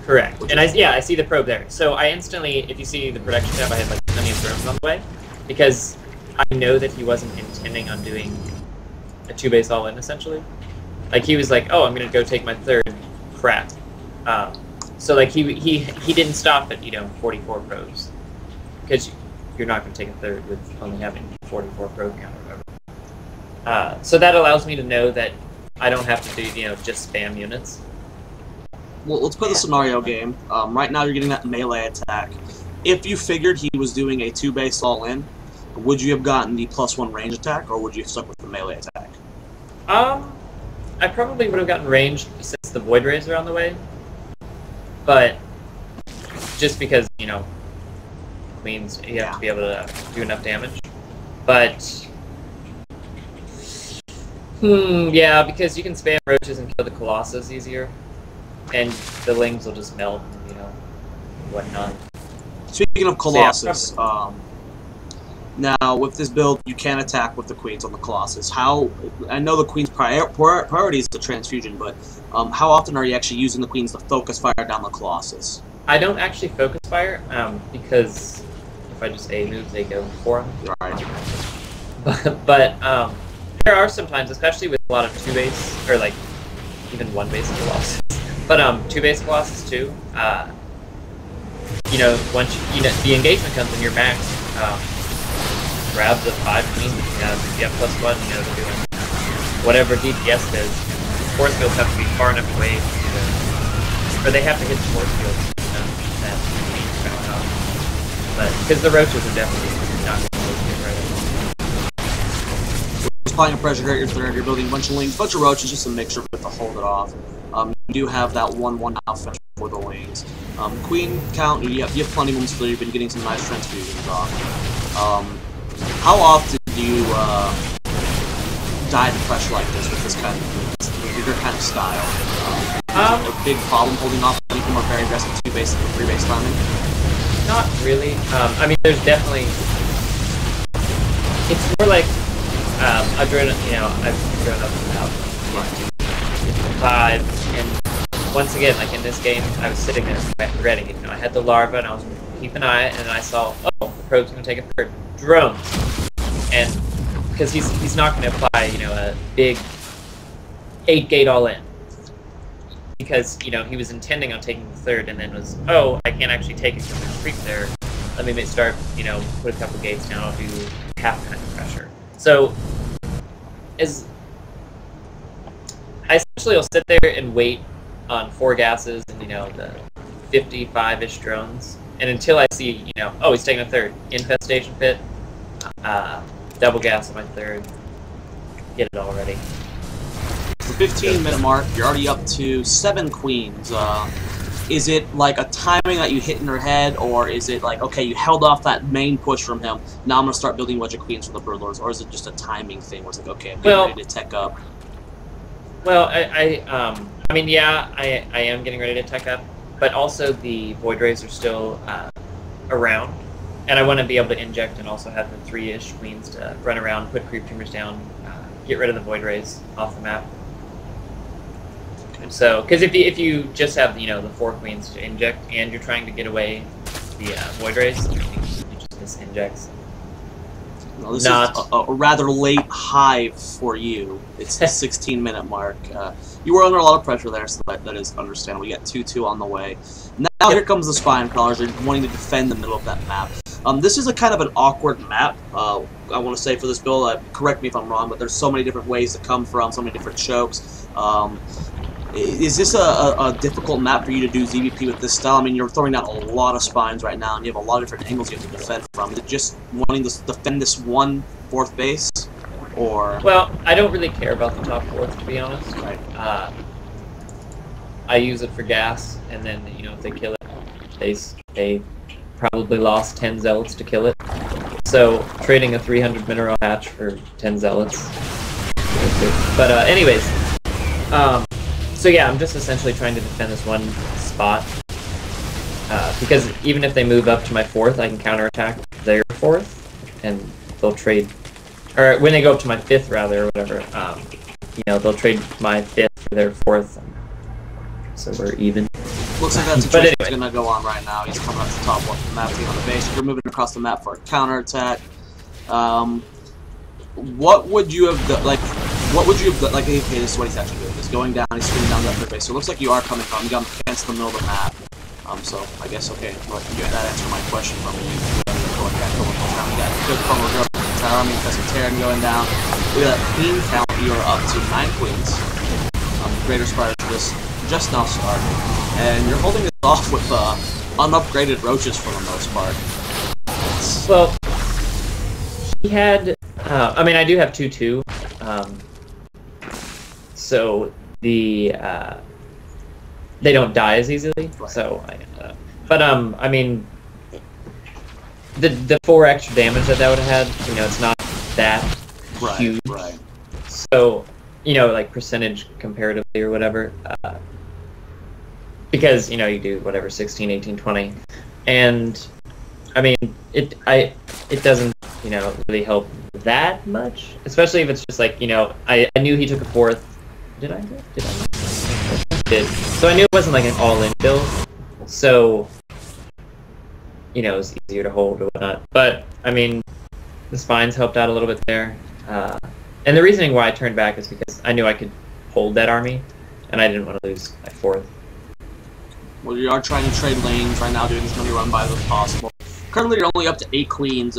Correct. And I see the probe there. So I instantly, if you see the production tab, I had like plenty of drones on the way, because I know that he wasn't intending on doing a 2-base all-in, essentially. Like, he was like, oh, I'm going to go take my third crap. So, like, he didn't stop at, 44 probes. Because you're not going to take a third with only having 44 probe count or whatever. So that allows me to know that I don't have to do, just spam units. Well, let's play the scenario game. Right now you're getting that melee attack. If you figured he was doing a 2-base all-in, would you have gotten the +1 range attack, or would you have stuck with the melee attack? I probably would have gotten ranged since the Void Rays are on the way. But just because, Queens, you have to be able to do enough damage. But yeah, because you can spam roaches and kill the Colossus easier. And the Lings will just melt and, whatnot. Speaking of Colossus, So, yeah, now with this build, you can attack with the Queens on the Colossus. I know the Queen's priority is the transfusion, but how often are you actually using the Queens to focus fire down the Colossus? I don't actually focus fire, because if I just A-move, they go for them. Right. But there are some times, especially with a lot of 2-base, or like even 1-base Colossus, but 2-base Colossus too. Once the engagement comes in your max, grab the 5 Queens. If you have +1, they're doing whatever DPS does. Force fields have to be far enough away or they have to hit the force fields. But because the roaches are definitely not going to get right. Applying a pressure here at your third, you're building a bunch of Lings, bunch of roaches, just a mixture of it to hold it off. You do have that 1/1 outfetch for the Lings. Queen count, you have plenty of ones for you've been getting some nice transfusions off. How often do you die to pressure like this with this kind of your kind of style? A big problem holding off any more very aggressive 2-base and 3-base timing? Not really. I mean, there's definitely. It's more like I've grown up about 5, and once again, like in this game, I was sitting there ready. I had the larva, and I was keeping an eye, and I saw, oh, the probe's going to take a third. Drones, and because he's not going to apply, a big 8-gate all-in. Because, he was intending on taking the third, and then was, oh, I can't actually take it because there's creep there. Let me start, put a couple gates down, I'll do half kind of pressure. So, I essentially will sit there and wait on 4 gases and, the 55-ish drones. And until I see, oh, he's taking a third. Infestation pit, double gas on my third. Get it all ready. The 15-minute mark, you're already up to 7 Queens. Is it like a timing that you hit in your head, or is it like, okay, you held off that main push from him, now I'm going to start building a bunch of Queens for the Broodlords, or is it just a timing thing where it's like, okay, I'm getting ready to tech up? Well, I mean, yeah, I am getting ready to tech up, but also the Void Rays are still around, and I want to be able to inject and also have the 3-ish Queens to run around, put creep tumors down, get rid of the Void Rays off the map. And so, because if you just have the 4 Queens to inject and you're trying to get away the Void Rays, you just miss injects. No, this is a rather late hive for you. It's the 16-minute mark. You were under a lot of pressure there, so that is understandable. You got 2-2 on the way. Now here comes the Spine Crawlers. They're wanting to defend the middle of that map. This is a kind of an awkward map, I want to say, for this build. Correct me if I'm wrong, but there's so many different ways to come from, so many different chokes. Is this a difficult map for you to do ZVP with this style? I mean, you're throwing down a lot of spines right now, and you have a lot of different angles you have to defend from. Is it just wanting to defend this one fourth base, or? Well, I don't really care about the top fourth, to be honest. Right. I use it for gas, and then if they kill it, they probably lost 10 zealots to kill it. So trading a 300 mineral hatch for 10 zealots. But anyways, so yeah, I'm just essentially trying to defend this one spot because even if they move up to my fourth, I can counterattack their fourth, and they'll trade, or when they go up to my fifth rather, or whatever. They'll trade my fifth for their fourth. So we're even. Looks like that situation is going to go on right now. He's coming up to the top of the map, on the base. You're moving across the map for a counterattack. What would you have done? Like, okay, this is what he's actually doing. He's going down, he's screaming down that third base. So it looks like you are coming from. You got him against the middle of the map. So I guess, okay, well, that answered my question from you. Going back, going down. We got good promo girl, I mean, FITZYHERE going down. We got queen count. You're up to 9 queens. Greater Spire just now started, and you're holding it off with unupgraded roaches for the most part. Well, he had. I mean, I do have 2/2. So the they don't die as easily. Right. So, I mean, the 4 extra damage that would have had, it's not that huge. Right. So, like percentage comparatively or whatever, because you do whatever 16, 18, 20, and I mean it doesn't really help that much, especially if it's just like I knew he took a fourth. Did I? Did. So I knew it wasn't like an all-in build, so it was easier to hold or whatnot. But I mean, the spines helped out a little bit there. And the reasoning why I turned back is because I knew I could hold that army, and I didn't want to lose my fourth. Well, you are trying to trade lanes right now, doing as many run buys as possible. Currently, you're only up to 8 queens.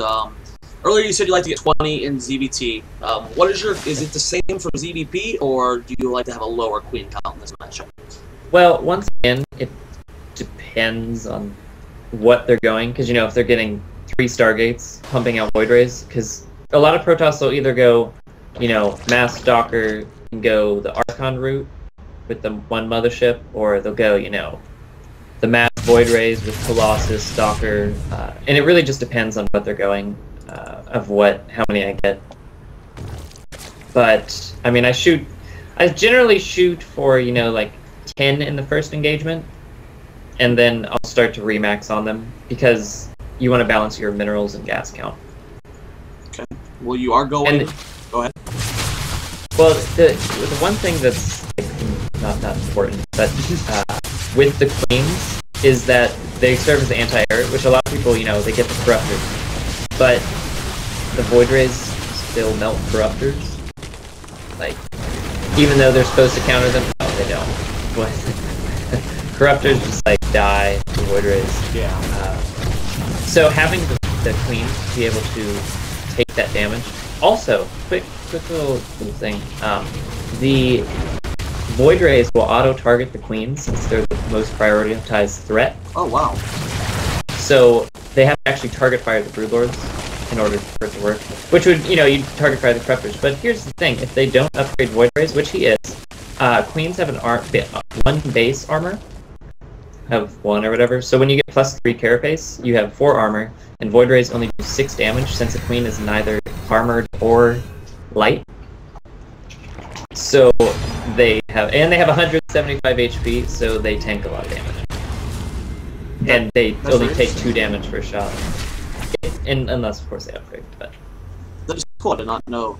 Earlier you said you'd like to get 20 in ZVT. What is is it the same for ZVP, or do you like to have a lower queen count in this matchup? Well, once again, it depends on what they're going, because if they're getting 3 Stargates, pumping out Void Rays, because a lot of Protoss will either go Mass Stalker and go the Archon route with the 1 mothership, or they'll go, the Mass Void Rays with Colossus, Stalker, and it really just depends on what they're going, of how many I get. But, I mean, I generally shoot for, like 10 in the first engagement, and then I'll start to remax on them, because you want to balance your minerals and gas count. Okay. Well, you are going... Go ahead. Well, the one thing that's not important, but with the queens is that they serve as anti-air, which a lot of people, they get the corruptors, but the Void Rays still melt corruptors. Like, even though they're supposed to counter them, no, they don't. But corruptors just like die to Void Rays. Yeah. So having the queens be able to take that damage. Also, quick little thing. The Void Rays will auto-target the queens since they're the most prioritized threat. Oh, wow. So they have to actually target fire the Broodlords in order for it to work. Which would, you target fire the Corruptors. But here's the thing, if they don't upgrade Void Rays, which he is, queens have 1 base armor. Have 1 or whatever. So when you get +3 carapace, you have 4 armor, and Void Rays only do 6 damage since a queen is neither armored or light. So they have 175 HP, so they tank a lot of damage. And they only take 2 damage per shot. Unless, of course, they upgrade. But that is cool. I did not know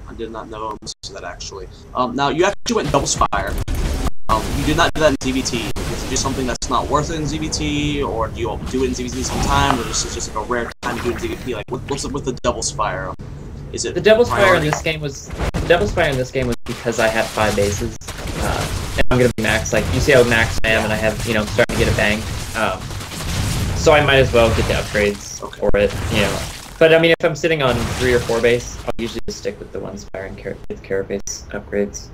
most of that, actually. Now, you actually went double spire. You did not do that in ZVT. Is it just something that's not worth it in ZVT, or do you do it in ZVT sometime, or this is just like a rare time to do it in ZVT? Like, what's it with the double spire? Is it the double spire priority? in this game was because I had 5 bases, and I'm gonna be max. Like, you see how max I am, and I have I'm starting to get a bang. So I might as well get the upgrades for it, But I mean, if I'm sitting on 3 or 4 base, I'll usually just stick with the 1 spire and with carapace upgrades.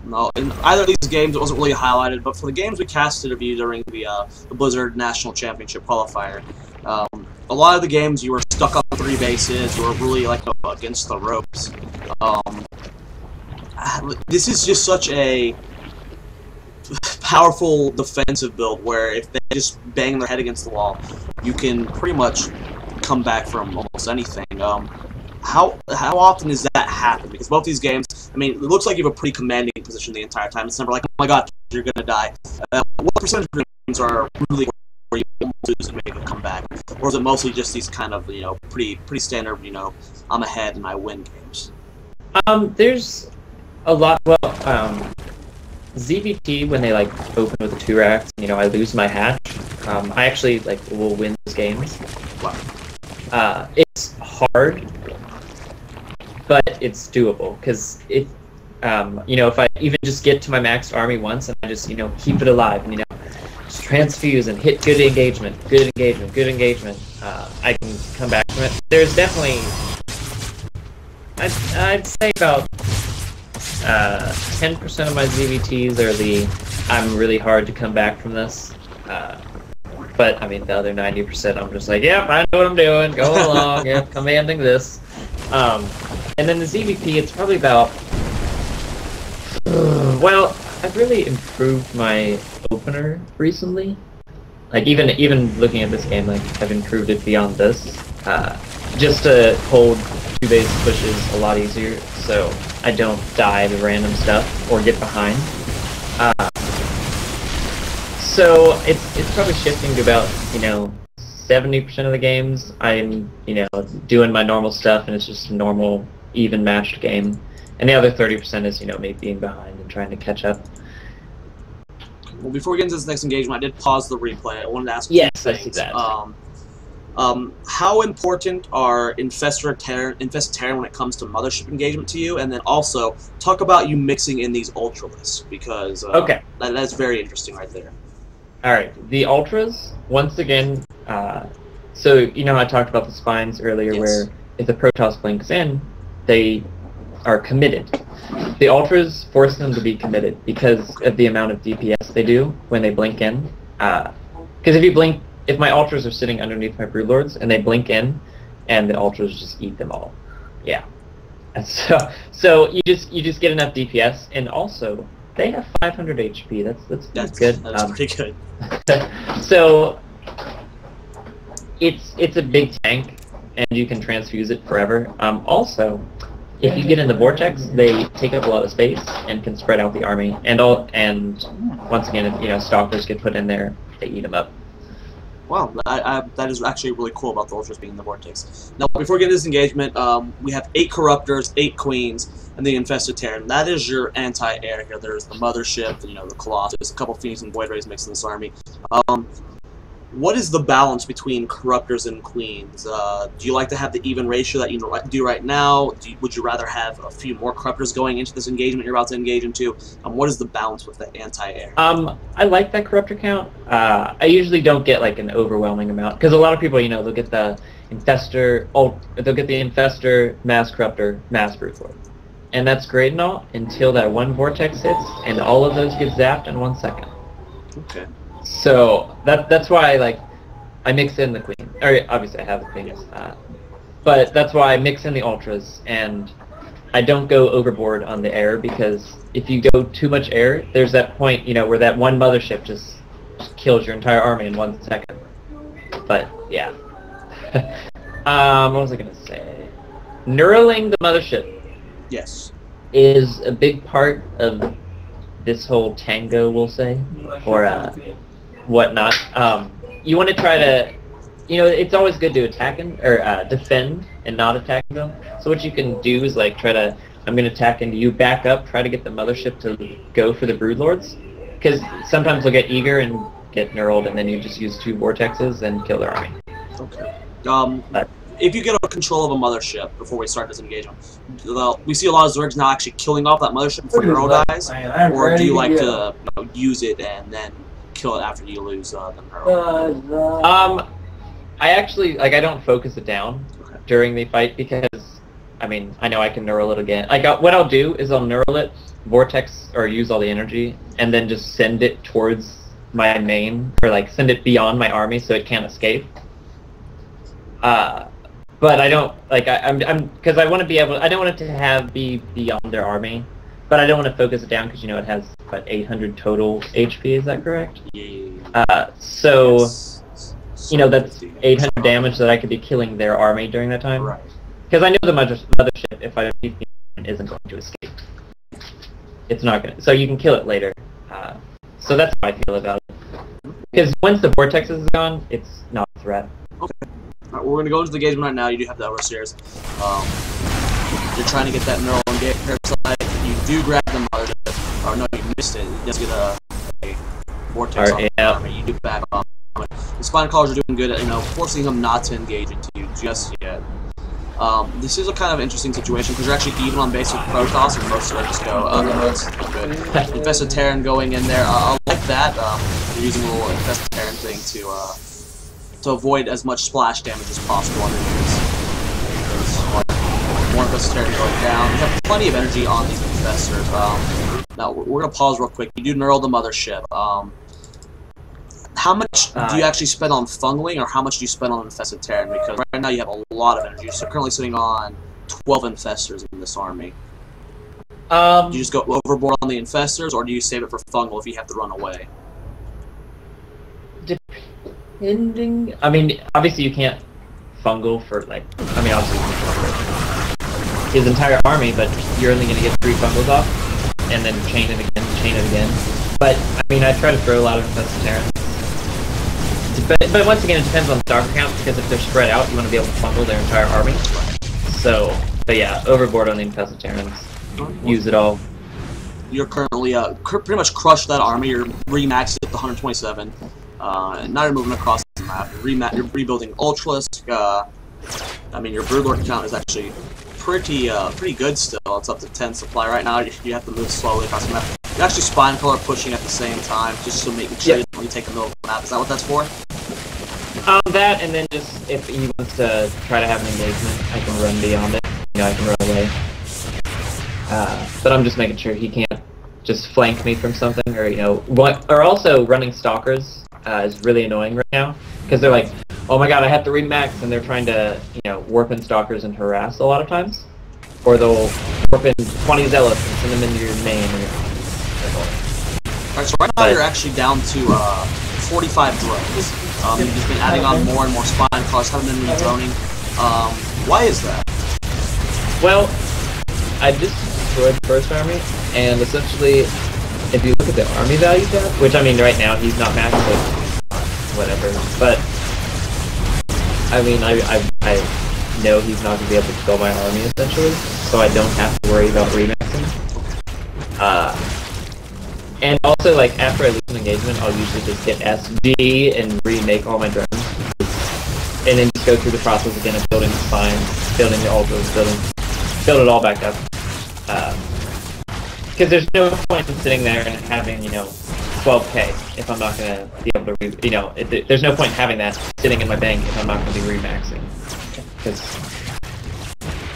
No, in either of these games, it wasn't really highlighted, but for the games we casted of you during the Blizzard National Championship qualifier, a lot of the games you were stuck on 3 bases, you were really like against the ropes. This is just such a powerful defensive build where if they just bang their head against the wall, you can pretty much come back from almost anything. How often does that happen? Because both these games, I mean, it looks like you have a pretty commanding position the entire time. It's never like, oh my god, you're gonna die. What percentage of games are really where you almost lose and make a comeback, or is it mostly just these kind of pretty standard I'm ahead and I win games? There's a lot. Well, ZVT when they like open with the 2 racks, I lose my hatch. I actually will win those games. Wow. It's hard, but it's doable because if I even just get to my maxed army once and I just keep it alive and just transfuse and hit good engagement, I can come back from it. There's definitely, I'd say about 10% of my ZVTs are I'm really hard to come back from this. But I mean, the other 90%, I'm just like, yep, I know what I'm doing, going along, yep, commanding this. And then the ZVP, it's probably about, well, I've really improved my opener recently. Like even looking at this game, I've improved it beyond this. Just to hold 2 base pushes a lot easier, so I don't die to random stuff or get behind. So it's probably shifting to about 70% of the games I'm doing my normal stuff and it's just a normal even matched game, and the other 30% is me being behind and trying to catch up. Well, before we get into this next engagement, I did pause the replay. I wanted to ask yes, two I see things. that. How important are infested Terran when it comes to mothership engagement to you? And then also, talk about you mixing in these ultralists, because okay, that's very interesting right there. Alright, the ultras, once again, so I talked about the spines earlier, yes, where if the Protoss blinks in, they are committed. The ultras force them to be committed because of the amount of DPS they do when they blink in. Because if my ultras are sitting underneath my broodlords and they blink in, and the ultras just eat them all. Yeah. And so you just get enough DPS, and also they have 500 HP. That's good. That's pretty good. So it's a big tank, and you can transfuse it forever. Also, if you get in the vortex, they take up a lot of space and can spread out the army. And once again, if stalkers get put in there, they eat them up. Wow, that is actually really cool about the ultras being in the vortex. Now, before we get into this engagement, we have 8 corruptors, 8 queens, and the infested Terran. That is your anti-air here. There's the mothership, the Colossus, a couple Phoenix and Void Rays mixed in this army. What is the balance between corruptors and queens? Do you like to have the even ratio that you do right now? Would you rather have a few more corruptors going into this engagement you're about to engage into? What is the balance with the anti-air? I like that corruptor count. I usually don't get an overwhelming amount, because a lot of people, they'll get the infestor, they'll get the infestor, mass corruptor, mass broodlord. And that's great and all until that one vortex hits, and all of those get zapped in 1 second. Okay. So that's why I mix in the queen. Or obviously I have the queens, but that's why I mix in the ultras, and I don't go overboard on the air, because if you go too much air, there's that point where that one mothership just kills your entire army in 1 second. But yeah, what was I gonna say? Knurling the mothership. Yes. Is a big part of this whole tango, we'll say, or whatnot. You want to try to, it's always good to attack or defend and not attack them. So what you can do is I'm going to attack into you, back up, try to get the mothership to go for the broodlords, because sometimes they'll get eager and get knurled, and then you just use 2 vortexes and kill their army. Okay. If you get control of a mothership before we start this engagement, we see a lot of Zergs now actually killing off that mothership before your own dies, or do you like to use it and then kill it after you lose the Neural? I actually I don't focus it down during the fight, because I mean, I know I can neural it again. What I'll do is I'll neural it, vortex, or use all the energy, and then just send it towards my main, or like send it beyond my army so it can't escape. But I don't because I want to be able. I don't want it to be beyond their army, but I don't want to focus it down because it has about 800 total HP. Is that correct? Yeah. So that's 800 damage that I could be killing their army during that time. Right. Because I know the mothership, if I beat the isn't going to escape. It's not going to. So you can kill it later. So that's how I feel about it. Because once the vortex is gone, it's not a threat. Okay. Alright, we're going to go into the engagement right now. You do have the overseers. You're trying to get that neural engage parasite. You do grab the mothership. Oh no, you missed it. You just get a vortex on the army. You do back off. The spine callers are doing good at forcing them not to engage into you just yet. This is a kind of interesting situation because you're actually even on base with Protoss, and most of them just go, that's good. Infested Terran going in there. I like that. You're using a little Infested Terran thing to avoid as much splash damage as possible underneath. More Infested Terran going down. You have plenty of energy on these Infestors. Now, we're going to pause real quick. You do neural the mothership. How much do you actually spend on fungling, or how much do you spend on Infested Terran? Because right now you have a lot of energy. So currently sitting on 12 Infestors in this army. Do you just go overboard on the Infestors, or do you save it for fungal if you have to run away? Depending... I mean, obviously you can't fungal for, obviously you can fungal for his entire army, but you're only going to get 3 fungals off, and then chain it again. But, I mean, I try to throw a lot of Infested Terran. But once again, it depends on the Stalker count, because if they're spread out, you want to be able to fungal their entire army. So, but yeah, overboard on the Infested Terrans. Use it all. You're currently pretty much crushed that army. You're remaxed at the 127. And now you're moving across the map. You're rebuilding Ultralisk. I mean, your Broodlord count is actually pretty good still. It's up to 10 supply right now. You have to move slowly across the map. You're actually spine color pushing at the same time, just to make sure when you take the middle of the map. Is that what that's for? That, and then just if he wants to try to have an engagement, I can run beyond it. I can run away. But I'm just making sure he can't just flank me from something, or also running Stalkers is really annoying right now, because they're like, oh my god, I have to remax, and they're trying to, warp in Stalkers and harass a lot of times. Or they'll warp in 20 Zealots and send them into your main. Alright, so right now you're actually down to 45 drones. You've just been adding on more and more spine cars, haven't been redroning. Why is that? Well, I just destroyed the first army, and essentially, if you look at the army value tab, which I mean right now he's not maxed, so whatever, but I mean I know he's not going to be able to kill my army essentially, so I don't have to worry about remaxing. And also, after I lose an engagement, I'll usually just hit SD and remake all my drones. And then just go through the process again of building the spines, building the ultras, build it all back up. Because there's no point in sitting there and having, 12k if I'm not going to be able to, there's no point in having that sitting in my bank if I'm not going to be remaxing. Because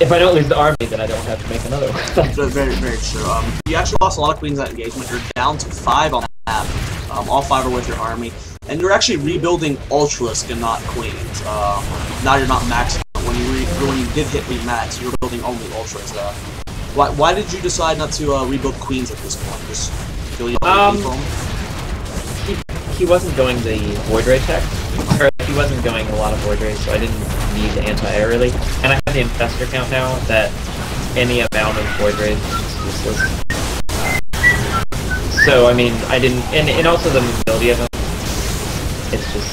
if I don't lose the army, then I don't have to make another one. Very, very true. You actually lost a lot of queens that engagement. You're down to 5 on the map. All 5 are with your army. And you're actually rebuilding Ultralisk and not queens. Now you're not maxing. When you did hit remax, you were building only Ultras. Why did you decide not to rebuild queens at this point? Just kill you people? He wasn't going the Void Ray tech. Or he wasn't going a lot of Void Rays, so I didn't need the anti-air really. And I have the Infestor count now that any amount of Void Rays is useless. So, I mean, I didn't... And also the mobility of them. It's just...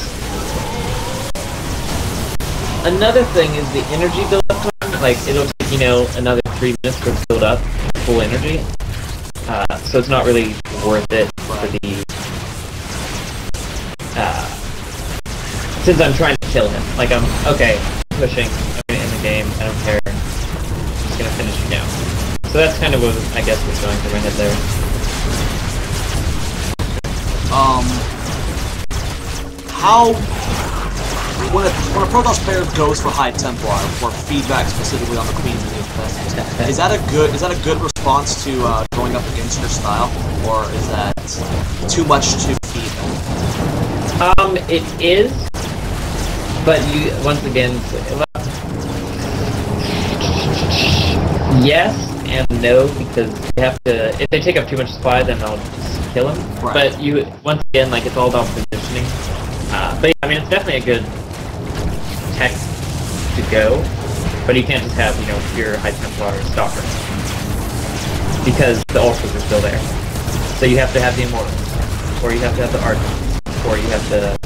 Another thing is the energy build-up time. It'll take, another 3 minutes to build up full energy. So it's not really worth it for the... since I'm trying to kill him. I'm pushing, I'm gonna end the game, I don't care. I'm just gonna finish you down. So that's kind of what I guess was going through my head there. when a Protoss player goes for High Templar or feedback specifically on the Queens and the Infestors, is that a good response to going up against your style, or is that too much to feedback? It is, but you once again, yes and no, because you have to. If they take up too much supply, then I'll just kill them. Right. But you once again, like, it's all about positioning. But yeah, I mean, it's definitely a good tech to go, but you can't just have, you know, pure High Templar Stalker, because the ultras are still there. So you have to have the Immortals, or you have to have the Archons, or you have to.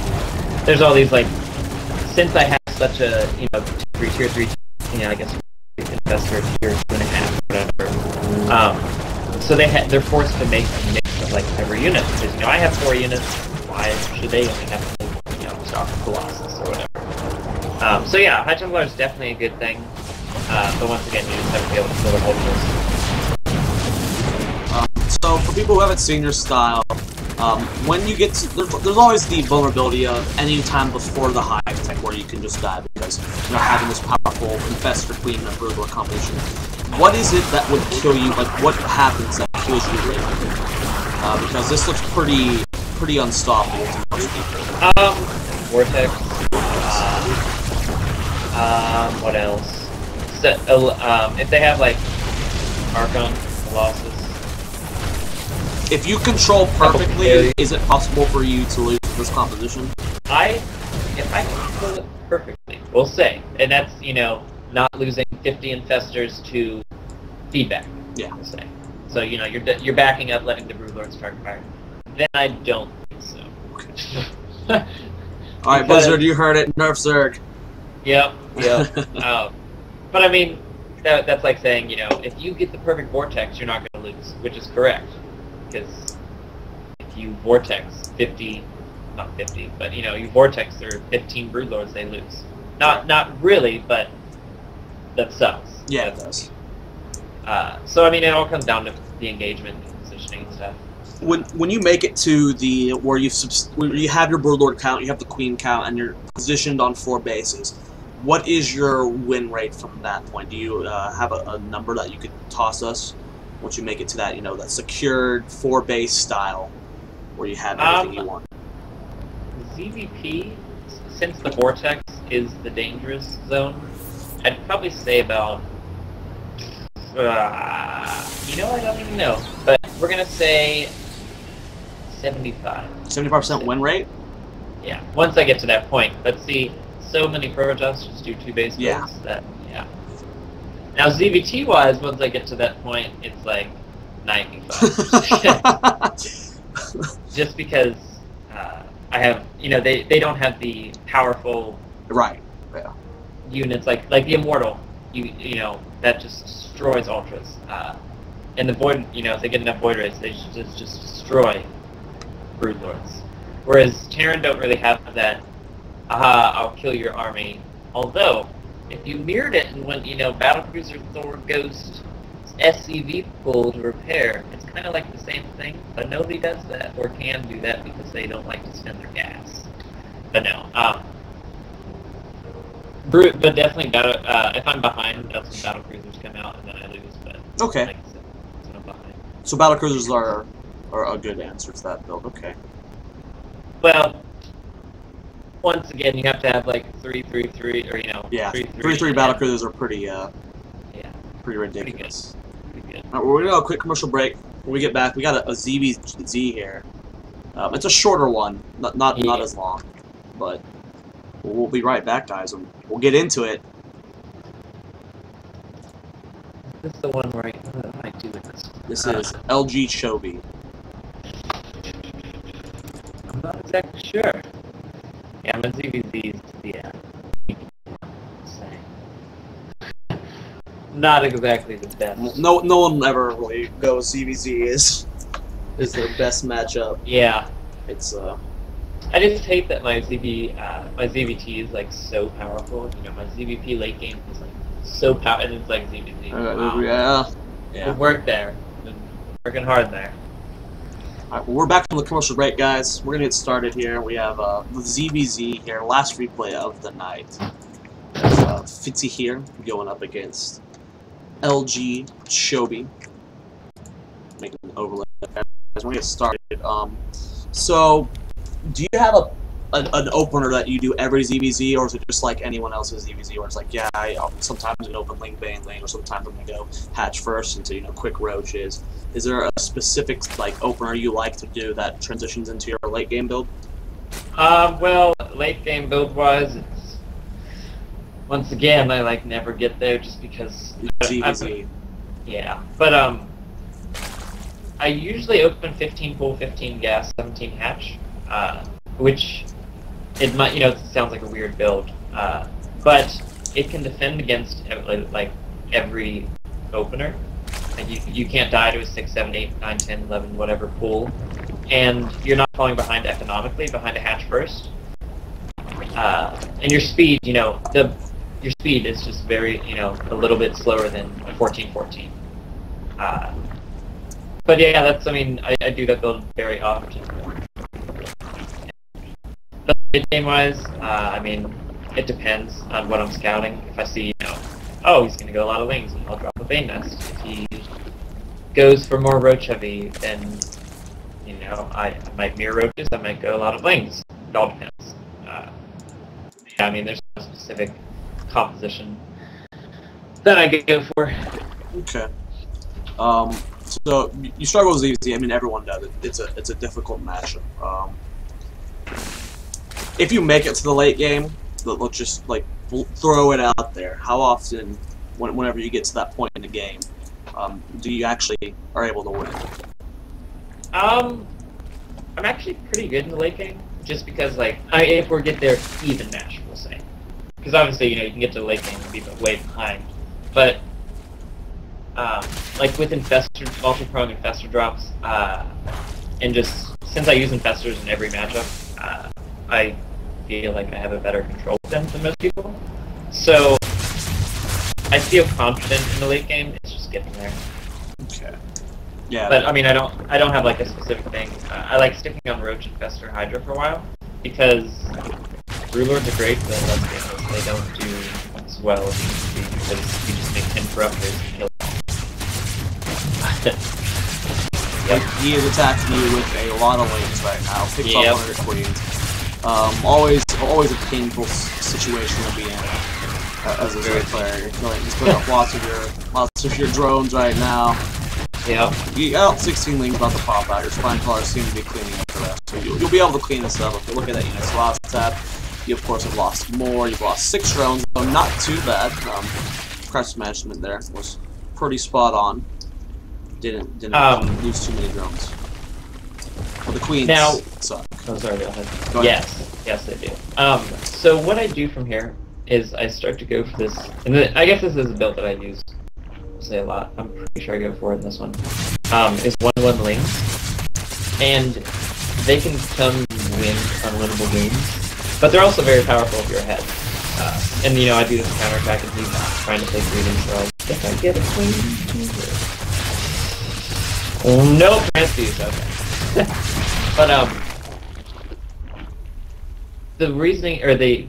There's all these, like, since I have such a, you know, tier 3, you know, I guess Infestor tier 2.5, whatever. So they're forced to make a mix of, like, every unit, because, you know, I have 4 units. Why should they only have, you know, Stalker Colossus or whatever? So yeah, High Templar is definitely a good thing, but once again, you just have to be able to fill the ultras. So for people who haven't seen your style, when you get to, there's always the vulnerability of any time before the hive tech where you can just die because you're not having this powerful Infestor Queen and Broodlord combination. What is it that would kill you? Like, what happens that kills you later? Because this looks pretty unstoppable to most people. Vortex. What else? So, if they have, like, Archon, Colossus. If you control perfectly, is it possible for you to lose this composition? If I control it perfectly, we'll say, and that's, you know, not losing 50 Infestors to feedback. Yeah. We'll say. So, you know, you're backing up, letting the Broodlords start fire. Then I don't think so. Okay. Alright, Blizzard, you heard it. Nerf Zerg. Yep. But I mean, that's like saying, you know, if you get the perfect Vortex, you're not going to lose, which is correct. Because if you Vortex 50, not 50, but, you know, you Vortex their 15 Broodlords, they lose. Not really, but that sucks. Yeah, it does. So, I mean, it all comes down to the engagement and positioning and stuff. When you make it to the where you have your Broodlord count, you have the Queen count, and you're positioned on 4 bases, what is your win rate from that point? Do you have a number that you could toss us once you make it to that, you know, that secured 4-base style where you have everything you want? ZVP, since the Vortex is the dangerous zone, I'd probably say about, you know, I don't even know, but we're gonna say 75. 75% win rate? Yeah, once I get to that point. But see, so many Protoss just do 2-base builds Yeah. that, yeah. Now, ZVT-wise, once I get to that point, it's like 95. Just because I have, you know, they don't have the powerful Right. Yeah. units like the Immortal, you know, that just destroys Ultras. And the Void, you know, if they get enough Void Rays, they should just destroy Broodlords. Whereas Terran don't really have that, I'll kill your army. Although, if you mirrored it and went, you know, Battlecruiser Thor Ghost SCV pool to repair, it's kind of like the same thing, but nobody does that, or can do that, because they don't like to spend their gas. But no, but definitely, if I'm behind, that's when Battlecruisers come out, and then I lose, but Okay. like I said, that's when I'm behind. So Battlecruisers are a good answer to that build. Okay. Well, once again, you have to have like 3-3-3, or, you know, Yeah. 3-3. 3-3 Battlecruisers are pretty Pretty ridiculous. good. Pretty good. Alright, we're gonna go a quick commercial break. When we get back, we got a ZVZ here. It's a shorter one, not as long, but we'll be right back, guys. And we'll get into it. This is the one where I do with this. This is LG Chovy. I'm not exactly sure. Yeah, my ZVZ's, yeah. Not exactly the best. No one ever really goes ZVZ is their best matchup. Yeah. It's I just hate that my ZVT is like so powerful. You know, my ZVP late game is like so powerful, and it's like ZVZ. Wow. yeah. Good work there. Been working hard there. Alright, well, we're back from the commercial break, guys. We're gonna get started here. We have the ZVZ here, last replay of the night. FITZYHERE going up against LG Shobi. Making an overlay. Guys, we're gonna get started. So, do you have an opener that you do every ZVZ, or is it just like anyone else's ZVZ, where it's like, yeah, sometimes I'm gonna open Ling Bane Ling, or sometimes I'm gonna go hatch first into quick roaches. Is there a specific opener you like to do that transitions into your late game build? Well, late game build wise, it's once again I never get there just because ZVZ. Yeah, but I usually open 15 pool, 15 gas, 17 hatch, which it might, it sounds like a weird build, but it can defend against every opener. You can't die to a 6, 7, 8, 9, 10, 11, whatever pool, and you're not falling behind economically behind a hatch first. And your speed, your speed is just very, a little bit slower than a 14-14. But yeah, I do that build very often. But mid-game-wise, it depends on what I'm scouting. If I see, oh, he's going to go a lot of Lings, and I'll drop a Bane Nest. If he goes for more Roach Heavy, then, I might mirror Roaches, I might go a lot of Lings. It all depends. There's no specific composition that I could go for. Okay. So you struggle with ZVZ. Everyone does it. It's a difficult matchup. If you make it to the late game, let's just throw it out there. How often, whenever you get to that point in the game, do you actually are able to win? I'm actually pretty good in the late game, just because if we get there even match, we'll say. Because obviously, you can get to the late game and be way behind, but with infestor, multi-prong infestor drops, and just since I use infestors in every matchup, I feel like I have a better control than most people. So I feel confident in the late game. It's just getting there. Okay. Yeah. But I don't have a specific thing. I like sticking on Roach, Infestor, Hydra for a while because Rulords are great, but let's be honest, they don't do as well as you can because you just make 10 corruptors and kill them. He is attacking you with a lot of Lings right now. Picks up one of your queens. Always a painful situation to be in as a Zoia player. He's putting up lots of your drones right now. Yeah. You got 16 Lings about to pop out. Your Spine Crawlers seem to be cleaning up the rest. So you'll be able to clean this up. If you look at that unit's lost tab, you of course have lost more. You've lost 6 drones, so not too bad. Crisis management there was pretty spot on. Didn't lose too many drones. Well, the queens suck. Oh, sorry, go ahead. Go ahead. Yes, they do. So what I do from here is I start to go for this, and I guess this is a build that I use, say a lot. I'm pretty sure I go for it in this one. Is 1/1 Lings, and they can come win unwinnable games, but they're also very powerful if you're ahead. And I do this counterattack, and he's trying to take reading, so I think I get a queen. No transfuse, okay. But the reasoning, or the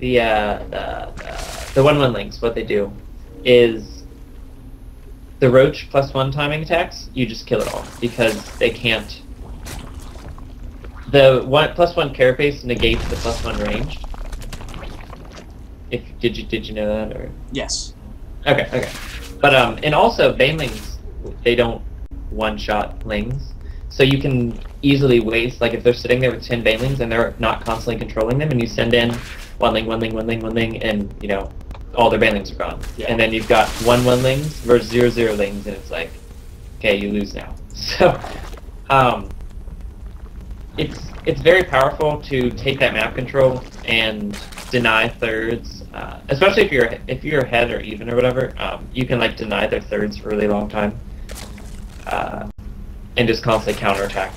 1/1 Lings, what they do is the Roach +1 timing attacks, you just kill it all because they can't. The +1 carapace negates the +1 range. Did you know that, or? Yes. Okay. But and also Banelings, they don't one-shot Lings, so you can easily waste, if they're sitting there with 10 Banelings and they're not constantly controlling them, and you send in 1 Ling, and all their Banelings are gone. Yeah. And then you've got 1/1 Lings versus 0/0 Lings, and it's okay, you lose now. So it's very powerful to take that map control and deny thirds, especially if you're ahead or even or whatever. You can deny their thirds for a really long time. And just constantly counterattack.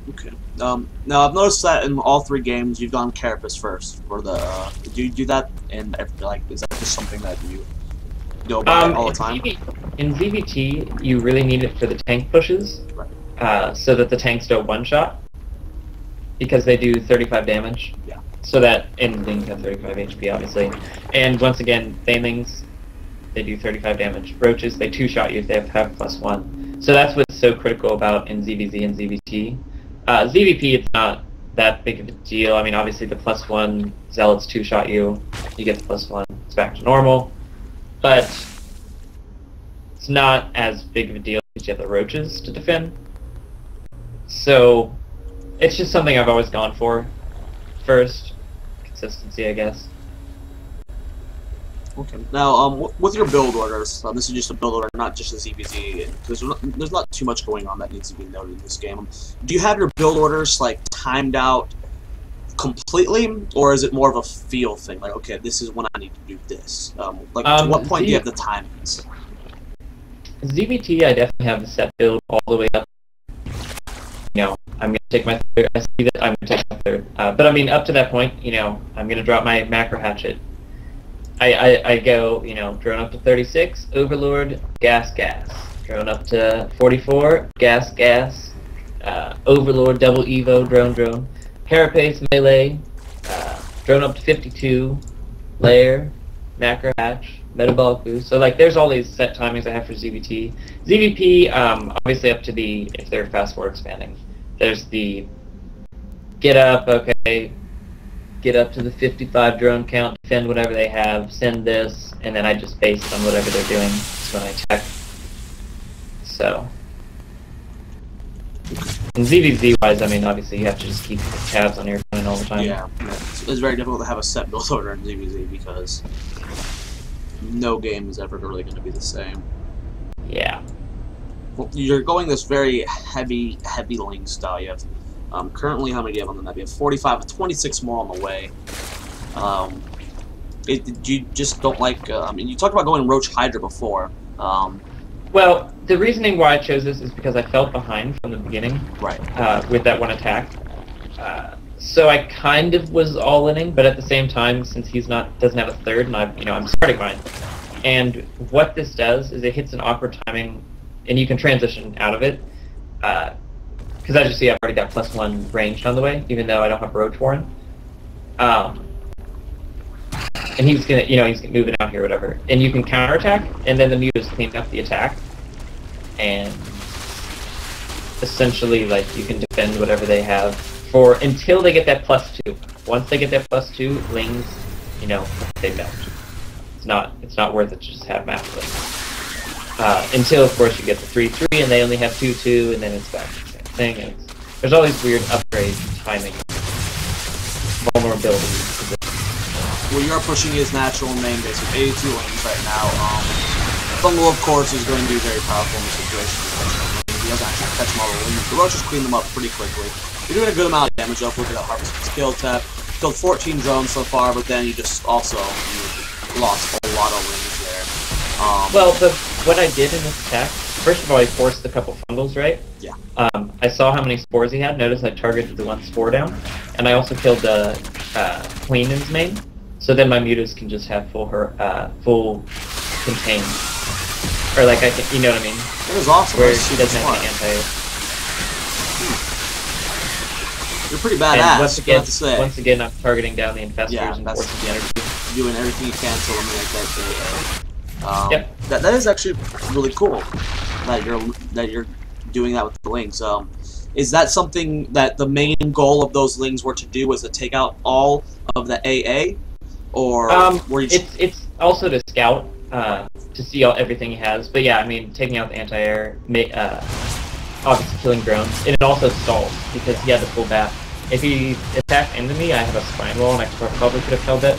Okay. Now I've noticed that in all 3 games you've gone Carapace first for the. Do you do that? And is that just something that you go by all the time? In ZVT, you really need it for the tank pushes. Right. so that the tanks don't one-shot, because they do 35 damage. Yeah. So that, and then you have 35 HP, obviously. And once again, Thamings, they do 35 damage. Roaches, they two-shot you if they have +1. So that's what's so critical about in ZVZ and ZVT. ZVP, it's not that big of a deal. I mean, obviously the +1 Zealots two-shot you, you get the +1, it's back to normal. But it's not as big of a deal because you have the Roaches to defend. So it's just something I've always gone for first. Consistency, I guess. Okay. Now, with your build orders, this is just a build order, not just a ZBZ. There's not too much going on that needs to be noted in this game. Do you have your build orders like timed out completely, or is it more of a feel thing? Like, okay, this is when I need to do this. Like, at what point do you have the timings? ZBT, I definitely have the set build all the way up. You know, I'm gonna take my third. I see that I'm gonna take my third. But I mean, up to that point, you know, I'm gonna drop my macro hatchet. I go, you know, drone up to 36, Overlord, gas, gas. Drone up to 44, gas, gas. Overlord, double Evo, drone, drone. Carapace, melee. Drone up to 52, layer, macro hatch, metabolic boost. So like, there's all these set timings I have for ZVT. ZVP, obviously up to the, if they're fast forward expanding. There's the get up, okay. Get up to the 55 drone count, defend whatever they have, send this, and then I just base it on whatever they're doing when I attack. So. And ZVZ-wise, I mean, obviously you have to just keep tabs on your opponent all the time. Yeah, it's very difficult to have a set build order in ZVZ because no game is ever really going to be the same. Yeah. Well, you're going this very heavy link style. You have currently, how many do you have on the map? You have 45 with 26 more on the way. You just don't like... I mean, you talked about going Roach Hydra before. Well, the reasoning why I chose this is because I felt behind from the beginning. Right. With that one attack. So I kind of was all-inning, but at the same time, since he's doesn't have a third, and I'm starting mine. And what this does is it hits an awkward timing, and you can transition out of it. Because as you see, I've already got +1 ranged on the way, even though I don't have Roach Warren. And he's gonna, he's moving out here, whatever. And you can counterattack, and then the mutas clean up the attack. And essentially, like, you can defend whatever they have until they get that +2. Once they get that +2, Lings, they melt. It's not worth it to just have max Lings. Until, of course, you get the 3/3, and they only have 2/2, and then it's back to the same thing. And there's all these weird upgrade timing vulnerabilities. What you're pushing is natural and main basic 82 lanes right now. Fungal, of course, is going to be very powerful in this situation. He doesn't actually catch them all the lanes. The Roaches clean them up pretty quickly. You're doing a good amount of damage up. Look at that Harvest skill tap. Killed 14 drones so far, but then you just also lost a lot of lanes there. Well, what I did in this attack, first of all, I forced a couple fungals, right? Yeah. I saw how many spores he had. Notice I targeted the one spore down. And I also killed the queen in his main. So then my mutas can just have full contain. Or like, you know what I mean? It was awesome. Where she doesn't have any anti-air. You're pretty badass, once again, I'm targeting down the infestors and forcing the energy. Doing everything you can to eliminate that. Yep. That is actually really cool that you're doing that with the Lings. Is that something that the main goal of those Lings were to do, was to take out all of the AA? Or were you it's also to scout, to see everything he has. But yeah, I mean, taking out the anti-air, obviously killing drones, and it also stalls because he had to pull back. If he attacked into me, I have a spine wall, and I probably could have killed it.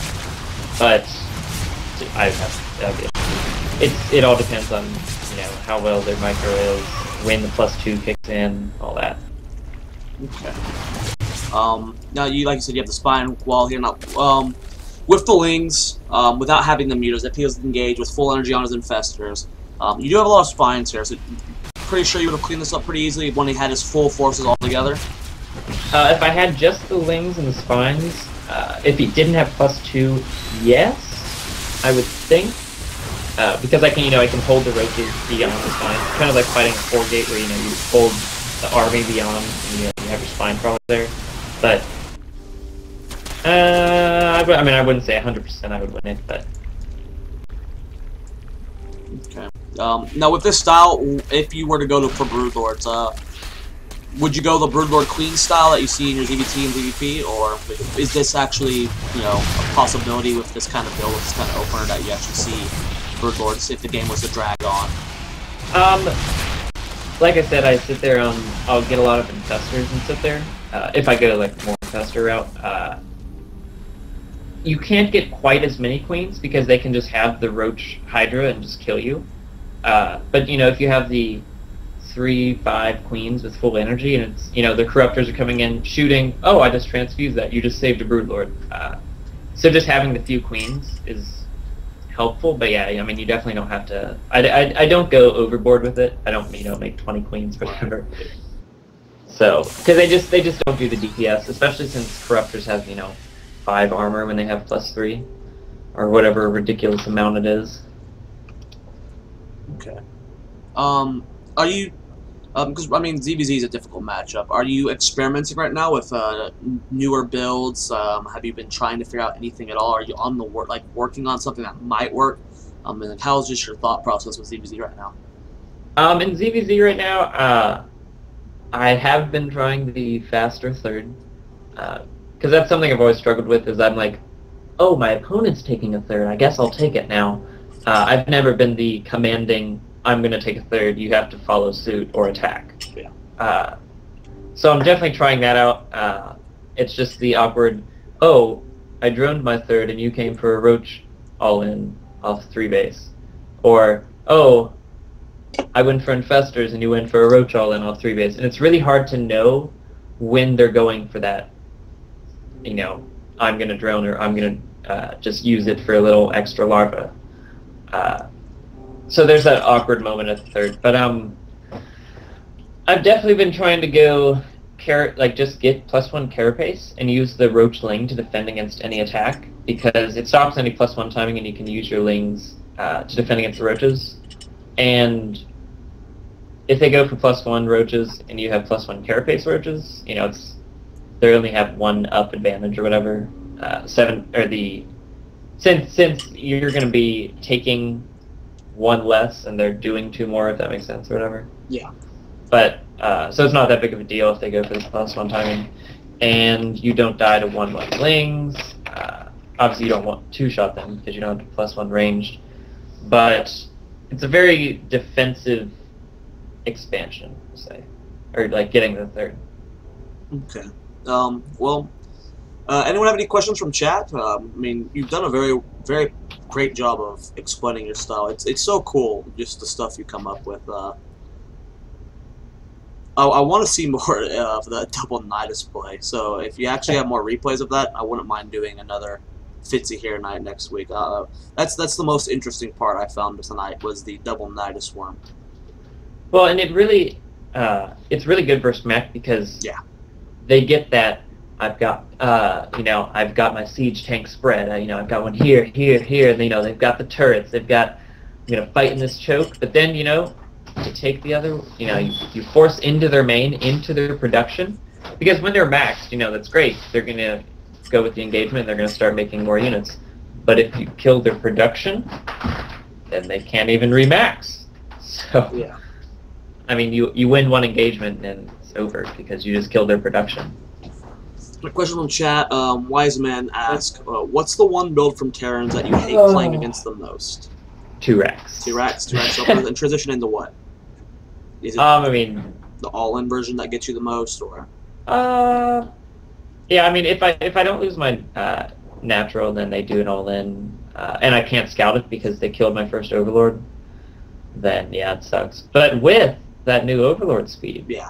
But it all depends on how well their micro is, when the +2 kicks in, all that. Okay. Now like you said, you have the spine wall here. Now, with the Lings, without having the mutas, that feels engaged with full energy on his infestors. You do have a lot of spines here, so pretty sure you would have cleaned this up pretty easily when he had his full forces all together. If I had just the Lings and the spines, if he didn't have +2, yes, I would think. Because I can hold the roaches beyond the spine. It's kind of like fighting a 4-gate where you hold the army beyond, and you have your spine crawler there. But I mean, I wouldn't say 100% I would win it, but okay. Now with this style, if you were to go for Broodlords, would you go the Broodlord Queen style that you see in your ZVT and ZVP, or is this actually, you know, a possibility with this kind of build, with this kind of opener, that you actually see Broodlords if the game was to drag on? Like I said, I sit there. I'll get a lot of infestors and sit there. If I go like more infestor route, you can't get quite as many queens because they can just have the Roach Hydra and just kill you. But you know, if you have the 3-5 queens with full energy, and it's, you know, the corruptors are coming in shooting, oh, I just transfused that, you just saved a Broodlord. So just having the few queens is helpful, but yeah, I mean, you definitely don't have to. I don't go overboard with it. I don't, you know, make 20 queens or whatever. So because they just don't do the DPS, especially since corruptors have, you know, 5 armor when they have +3 or whatever ridiculous amount it is. Okay. Are you? Because I mean, ZVZ is a difficult matchup. Are you experimenting right now with newer builds? Have you been trying to figure out anything at all? Are you on the working on something that might work? And like, how's just your thought process with ZVZ right now? In ZVZ right now, I have been trying the faster third, because that's something I've always struggled with. Is I'm like, oh, my opponent's taking a third. I guess I'll take it now. I've never been the commanding, I'm going to take a third, you have to follow suit or attack. Yeah. So I'm definitely trying that out. It's just the awkward, oh, I droned my third and you came for a Roach all-in off 3 base. Or, oh, I went for Infestors and you went for a Roach all-in off 3 base. And it's really hard to know when they're going for that, you know, I'm going to drone or I'm going to just use it for a little extra larva. So there's that awkward moment at the third, but I've definitely been trying to go just get +1 carapace and use the Roach Ling to defend against any attack, because it stops any +1 timing and you can use your Lings to defend against the Roaches. And if they go for +1 Roaches and you have +1 carapace Roaches, you know, they only have 1 up advantage or whatever. Since you're going to be taking 1 less and they're doing 2 more, if that makes sense or whatever. Yeah. But so it's not that big of a deal if they go for this +1 timing, and you don't die to 1/1 Lings. Obviously, you don't want 2-shot them because you don't have +1 ranged. But it's a very defensive expansion, say, or like getting the third. Okay. Well, anyone have any questions from chat? I mean, you've done a very, very great job of explaining your style. It's so cool, just the stuff you come up with. I want to see more of the double Nidus play. So if you actually have more replays of that, I wouldn't mind doing another FITZYHERE night next week. That's the most interesting part I found tonight, was the double Nidus worm. Well, and it really, it's really good versus mech, because yeah, they get that. I've got, you know, I've got my siege tank spread. You know, I've got one here, here, here. You know, they've got the turrets. They've got, you know, fighting this choke. But then, you know, to take the other, you know, you force into their main, into their production, because when they're maxed, you know, that's great. They're gonna go with the engagement. They're gonna start making more units. But if you kill their production, then they can't even remax. So, yeah. I mean, you win 1 engagement and it's over because you just killed their production. A question from chat. Wise Man asks, what's the one build from Terrans that you hate playing against the most? 2 racks. 2 racks. 2 racks. And transition into what? Is it I mean, the all-in version that gets you the most, or? Yeah. I mean, if I don't lose my natural, then they do an all-in, and I can't scout it because they killed my first Overlord. Then yeah, it sucks. But with that new Overlord speed, yeah,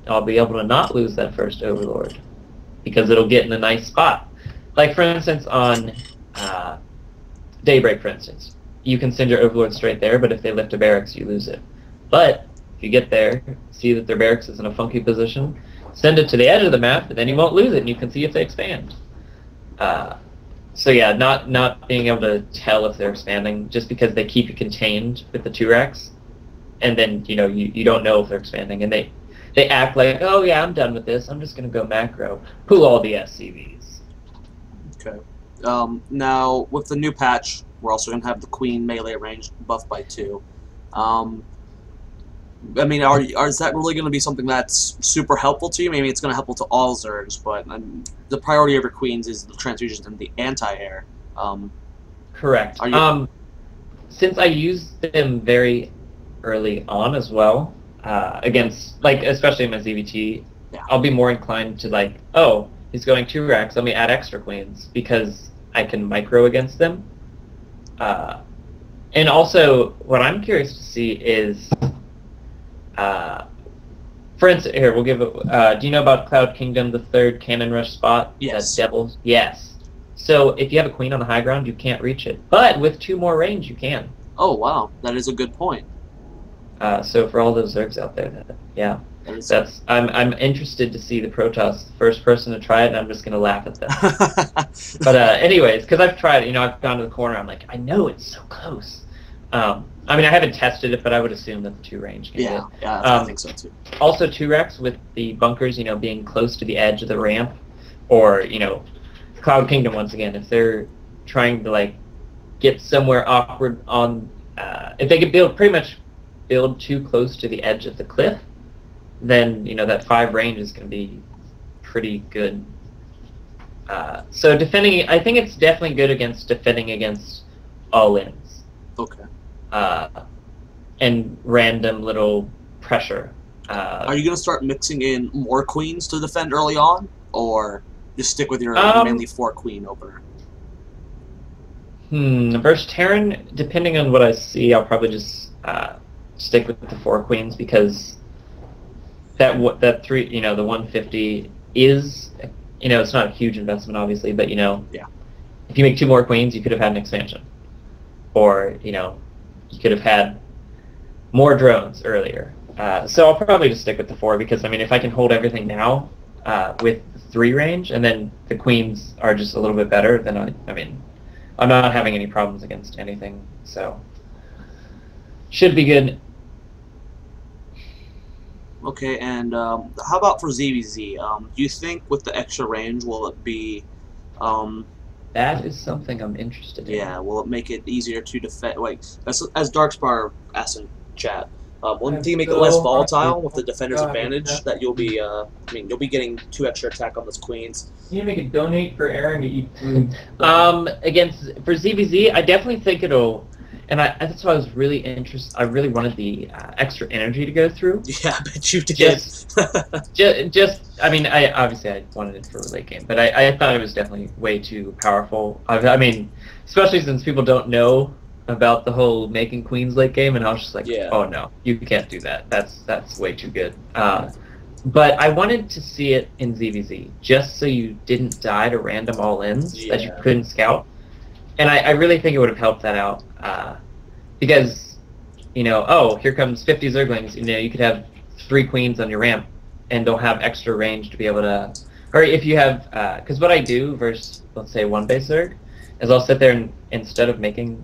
I'll be able to not lose that first Overlord, because it'll get in a nice spot. Like, for instance, on Daybreak, for instance, you can send your Overlord straight there, but if they lift a barracks, you lose it. But if you get there, see that their barracks is in a funky position, send it to the edge of the map, and then you won't lose it, and you can see if they expand. So yeah, not being able to tell if they're expanding, just because they keep you contained with the 2 racks, and then, you know, you don't know if they're expanding, and they act like, oh yeah, I'm done with this. I'm just gonna go macro, pull all the SCVs. Okay. Now with the new patch, we're also gonna have the queen melee range buffed by 2. I mean, is that really going to be something that's super helpful to you? Maybe it's going to helpful to all Zergs, but the priority of your queens is the transfusions and the anti-air. Correct. Since I used them very early on as well, against, like, especially in my ZVT, yeah. I'll be more inclined to, like, oh, he's going 2 racks, let me add extra queens, because I can micro against them. And also, what I'm curious to see is... for instance, here, we'll give it, do you know about Cloud Kingdom, the 3rd cannon rush spot? Yes. That Devils? Yes. So, if you have a queen on the high ground, you can't reach it. But with 2 more range, you can. Oh, wow. That is a good point. So, for all those Zergs out there, yeah. I'm interested to see the Protoss, the first person to try it, and I'm just going to laugh at them. But anyways, because I've tried it, I've gone to the corner, I'm like, I know it's so close. I mean, I haven't tested it, but I would assume that the 2 range can yeah, I think so too. Also, 2 racks with the bunkers, being close to the edge of the ramp, or, Cloud Kingdom, once again, if they're trying to, like, get somewhere awkward on, if they could pretty much build too close to the edge of the cliff, then, that 5 range is going to be pretty good. So defending, I think it's definitely good against defending against all-ins. Okay. And random little pressure. Are you going to start mixing in more queens to defend early on, or just stick with your mainly 4 queen opener? Versus Terran, depending on what I see, I'll probably just stick with the 4 queens, because that 3, the 150 is, it's not a huge investment, obviously, but yeah. If you make 2 more queens, you could have had an expansion, or you could have had more drones earlier. So I'll probably just stick with the 4, because I mean, if I can hold everything now with 3 range, and then the queens are just a little bit better, then I mean, I'm not having any problems against anything, so should be good. Okay, and how about for ZVZ? Do you think with the extra range, will it be... that is something I'm interested in. Yeah, will it make it easier to defend? Like, as Darkspire asked in chat, wouldn't you make it less volatile with the defender's advantage? That you'll be, you'll be getting 2 extra attack on those queens. You need to make it donate for Aaron to eat food. For ZVZ, I definitely think it'll. And that's why I was really interested. I really wanted the extra energy to go through. Yeah, I bet you did. I mean, I wanted it for a late game, but I thought it was definitely way too powerful. I mean, especially since people don't know about the whole making queens late game, and I was just like, yeah. Oh no, you can't do that. That's way too good. But I wanted to see it in ZVZ, just so you didn't die to random all-ins that you couldn't scout. And I really think it would have helped that out. Because, oh, here comes 50 Zerglings, you could have 3 queens on your ramp, and they'll have extra range to be able to... Or if you have... Because what I do versus, let's say, 1 base Zerg, is I'll sit there and instead of making,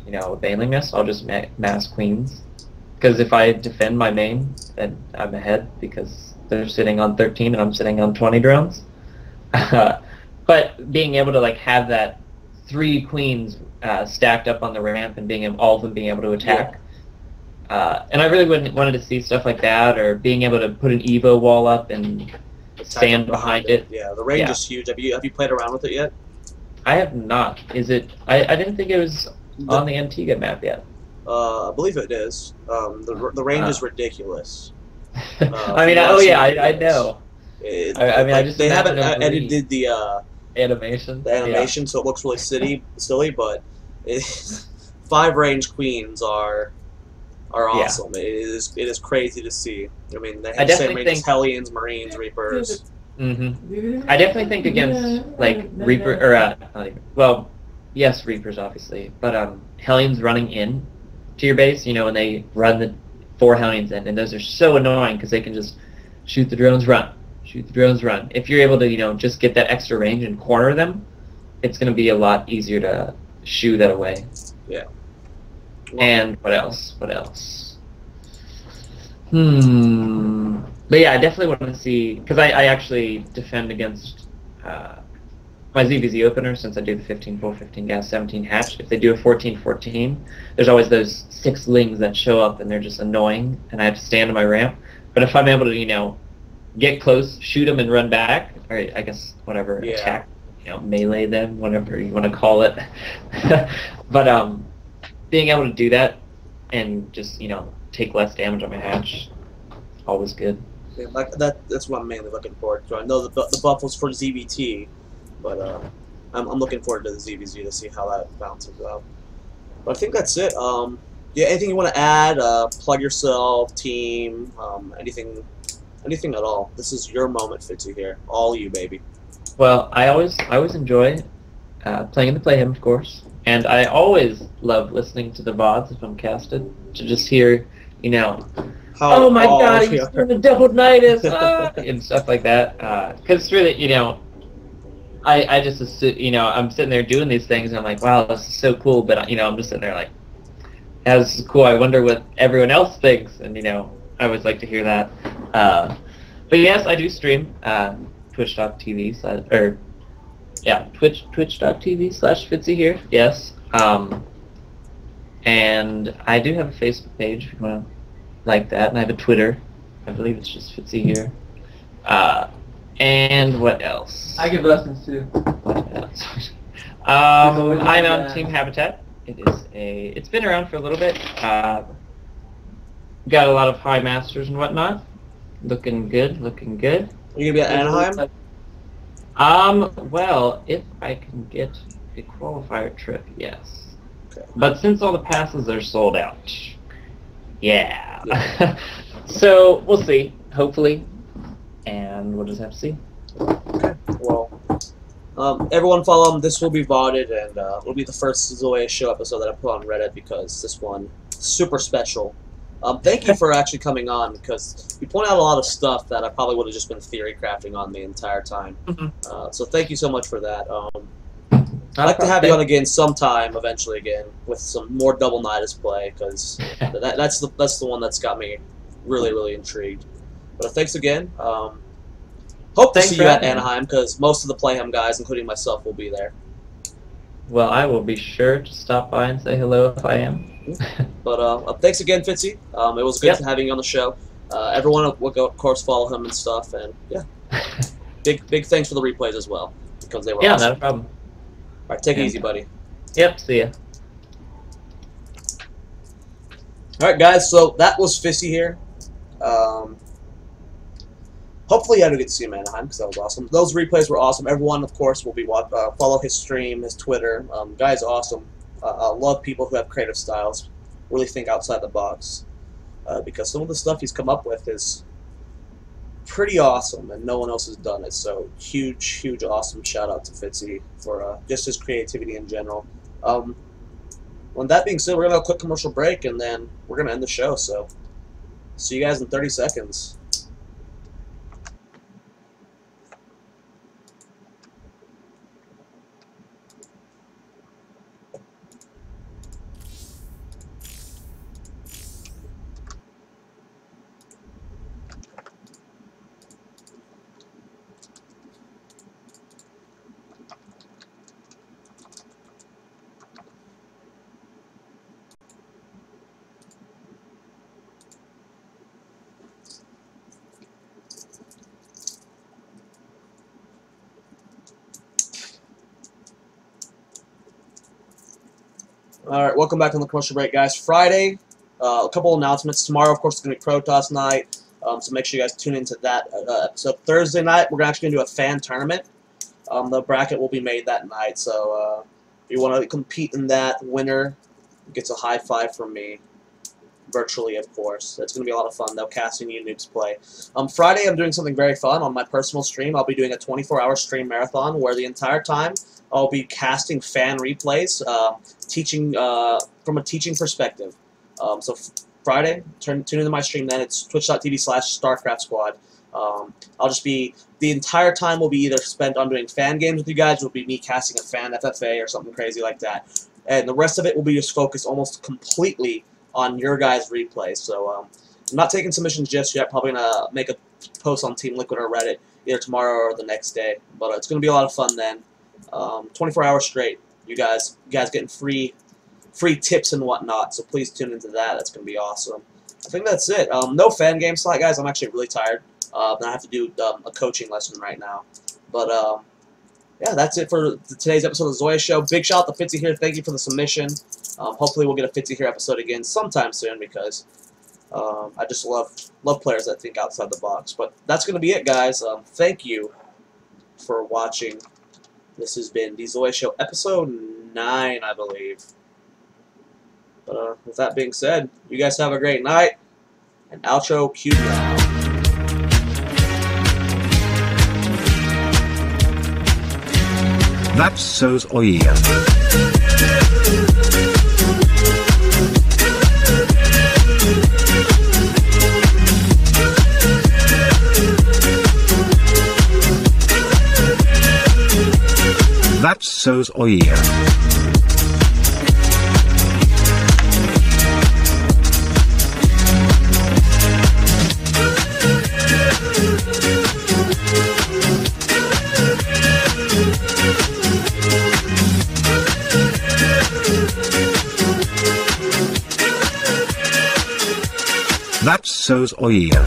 a Baneling Nest, I'll just mass queens. Because if I defend my main, then I'm ahead, because they're sitting on 13 and I'm sitting on 20 drones. But being able to, like, have that 3 queens stacked up on the ramp and all of them being able to attack. Yeah. And I really wanted to see stuff like that, or being able to put an Evo wall up and stand behind it. Yeah, the range is huge. Have you played around with it yet? I have not. Is it? I didn't think it was on the Antigua map yet. I believe it is. The range is ridiculous. I mean, I know. They haven't edited the animation. So it looks really silly, but 5 range queens are awesome. Yeah. It is crazy to see. I mean, they have the same range as Hellions, Marines, Reapers. Mm-hmm. I definitely think against like Reaper or yes, Reapers obviously, but Hellions running in to your base. When they run the 4 Hellions in, and those are so annoying because they can just shoot the drones, run. Shoot the drones, run. If you're able to, just get that extra range and corner them, it's going to be a lot easier to shoo that away. Yeah. And what else? But yeah, I definitely want to see, because I actually defend against my ZVZ opener, since I do the 15-4, 15 gas, 17 hatch. If they do a 14-14, there's always those 6 lings that show up and they're just annoying, and I have to stand on my ramp. But if I'm able to, you know, get close, shoot them, and run back, or I guess whatever, attack, you know, melee them, whatever you want to call it. But being able to do that and just, you know, take less damage on my hatch, always good. Yeah, like that's what I'm mainly looking forward to. I know the buff was for ZVT, but I'm looking forward to the ZVZ to see how that bounces out. But I think that's it. Yeah, anything you want to add? Plug yourself, team, anything at all. This is your moment, Fitzy here. All you, baby. Well, I always enjoy playing in the Playhim, of course, and I always love listening to the VODs if I'm casted, to just hear, you know, oh my god, he's doing the double Nidus, and stuff like that. Because it's really, you know, I just, you know, I'm sitting there doing these things, and I'm like, wow, this is so cool, but, you know, I'm just sitting there like, yeah, this is cool, I wonder what everyone else thinks, and, you know, I always like to hear that. But yes, I do stream, twitch.tv, or, yeah, twitch.tv/FITZYHERE, yes. And I do have a Facebook page if you want to like that, and I have a Twitter. I believe it's just FITZYHERE. And what else? I give lessons too. What else? I'm on Team Habitat. It's been around for a little bit. Got a lot of high masters and whatnot. Looking good, looking good. Are you gonna be at Anaheim? Well, if I can get a qualifier trip, yes. Okay. But since all the passes are sold out, yeah. So we'll see, hopefully, and we'll just have to see. Okay. Well, everyone follow him. This will be VODed, and it'll be the first Zoia show episode that I put on Reddit because this one super special. Thank you for actually coming on, because you point out a lot of stuff that I probably would have just been theory crafting on the entire time. So thank you so much for that. I'd like to have you on again sometime, eventually again, with some more double Nidus play, because that's the one that's got me really intrigued. But thanks again. Hope to see you at Anaheim, because most of the Playhim guys, including myself, will be there. Well, I will be sure to stop by and say hello if I am. But thanks again, Fitzy. It was good having you on the show. Everyone will go, of course, follow him and stuff, and yeah, big thanks for the replays as well, because they were awesome. Not a problem. All right, take it easy, buddy. Yep, see ya. All right, guys. So that was Fitzy here. Hopefully, I do get to see him in Anaheim, because that was awesome. Those replays were awesome. Everyone, of course, will be follow his stream, his Twitter. Guy's awesome. I love people who have creative styles, really think outside the box, because some of the stuff he's come up with is pretty awesome, and no one else has done it. So huge, awesome shout out to Fitzy for just his creativity in general. With that being said, we're gonna have a quick commercial break, and then we're gonna end the show. So see you guys in 30 seconds. Alright, welcome back on the commercial break, guys. Friday, a couple announcements. Tomorrow, of course, is going to be Protoss night, so make sure you guys tune into that episode. Thursday night, we're actually going to do a fan tournament. The bracket will be made that night, so if you want to compete in that, winner gets a high five from me. Virtually, of course. It's going to be a lot of fun, though, casting you noobs play. Friday, I'm doing something very fun on my personal stream. I'll be doing a 24-hour stream marathon where the entire time I'll be casting fan replays, teaching from a teaching perspective. So Friday, tune into my stream then. It's twitch.tv/StarcraftSquad. I'll just be, the entire time will be either spent on doing fan games with you guys, or will be me casting a fan FFA or something crazy like that. And the rest of it will be just focused almost completely on your guys' replays. So I'm not taking submissions just yet. Probably gonna make a post on Team Liquid or Reddit either tomorrow or the next day. But it's gonna be a lot of fun then. 24 hours straight. You guys getting free tips and whatnot. So please tune into that. That's gonna be awesome. I think that's it. No fan game slot, guys. I'm actually really tired. I have to do a coaching lesson right now. But yeah, that's it for today's episode of the Zoia Show. Big shout out to Fitzy here. Thank you for the submission. Hopefully we'll get a Fitzy here episode again sometime soon because I just love players that think outside the box. But that's going to be it, guys. Thank you for watching. This has been the Zoia Show, episode 9, I believe. But with that being said, you guys have a great night. And outro cue now. That's so Zoia. That's so Zoia. That's so Zoia.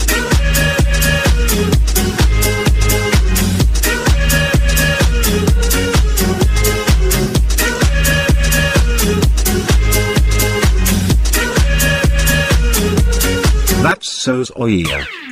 That's so Zoia.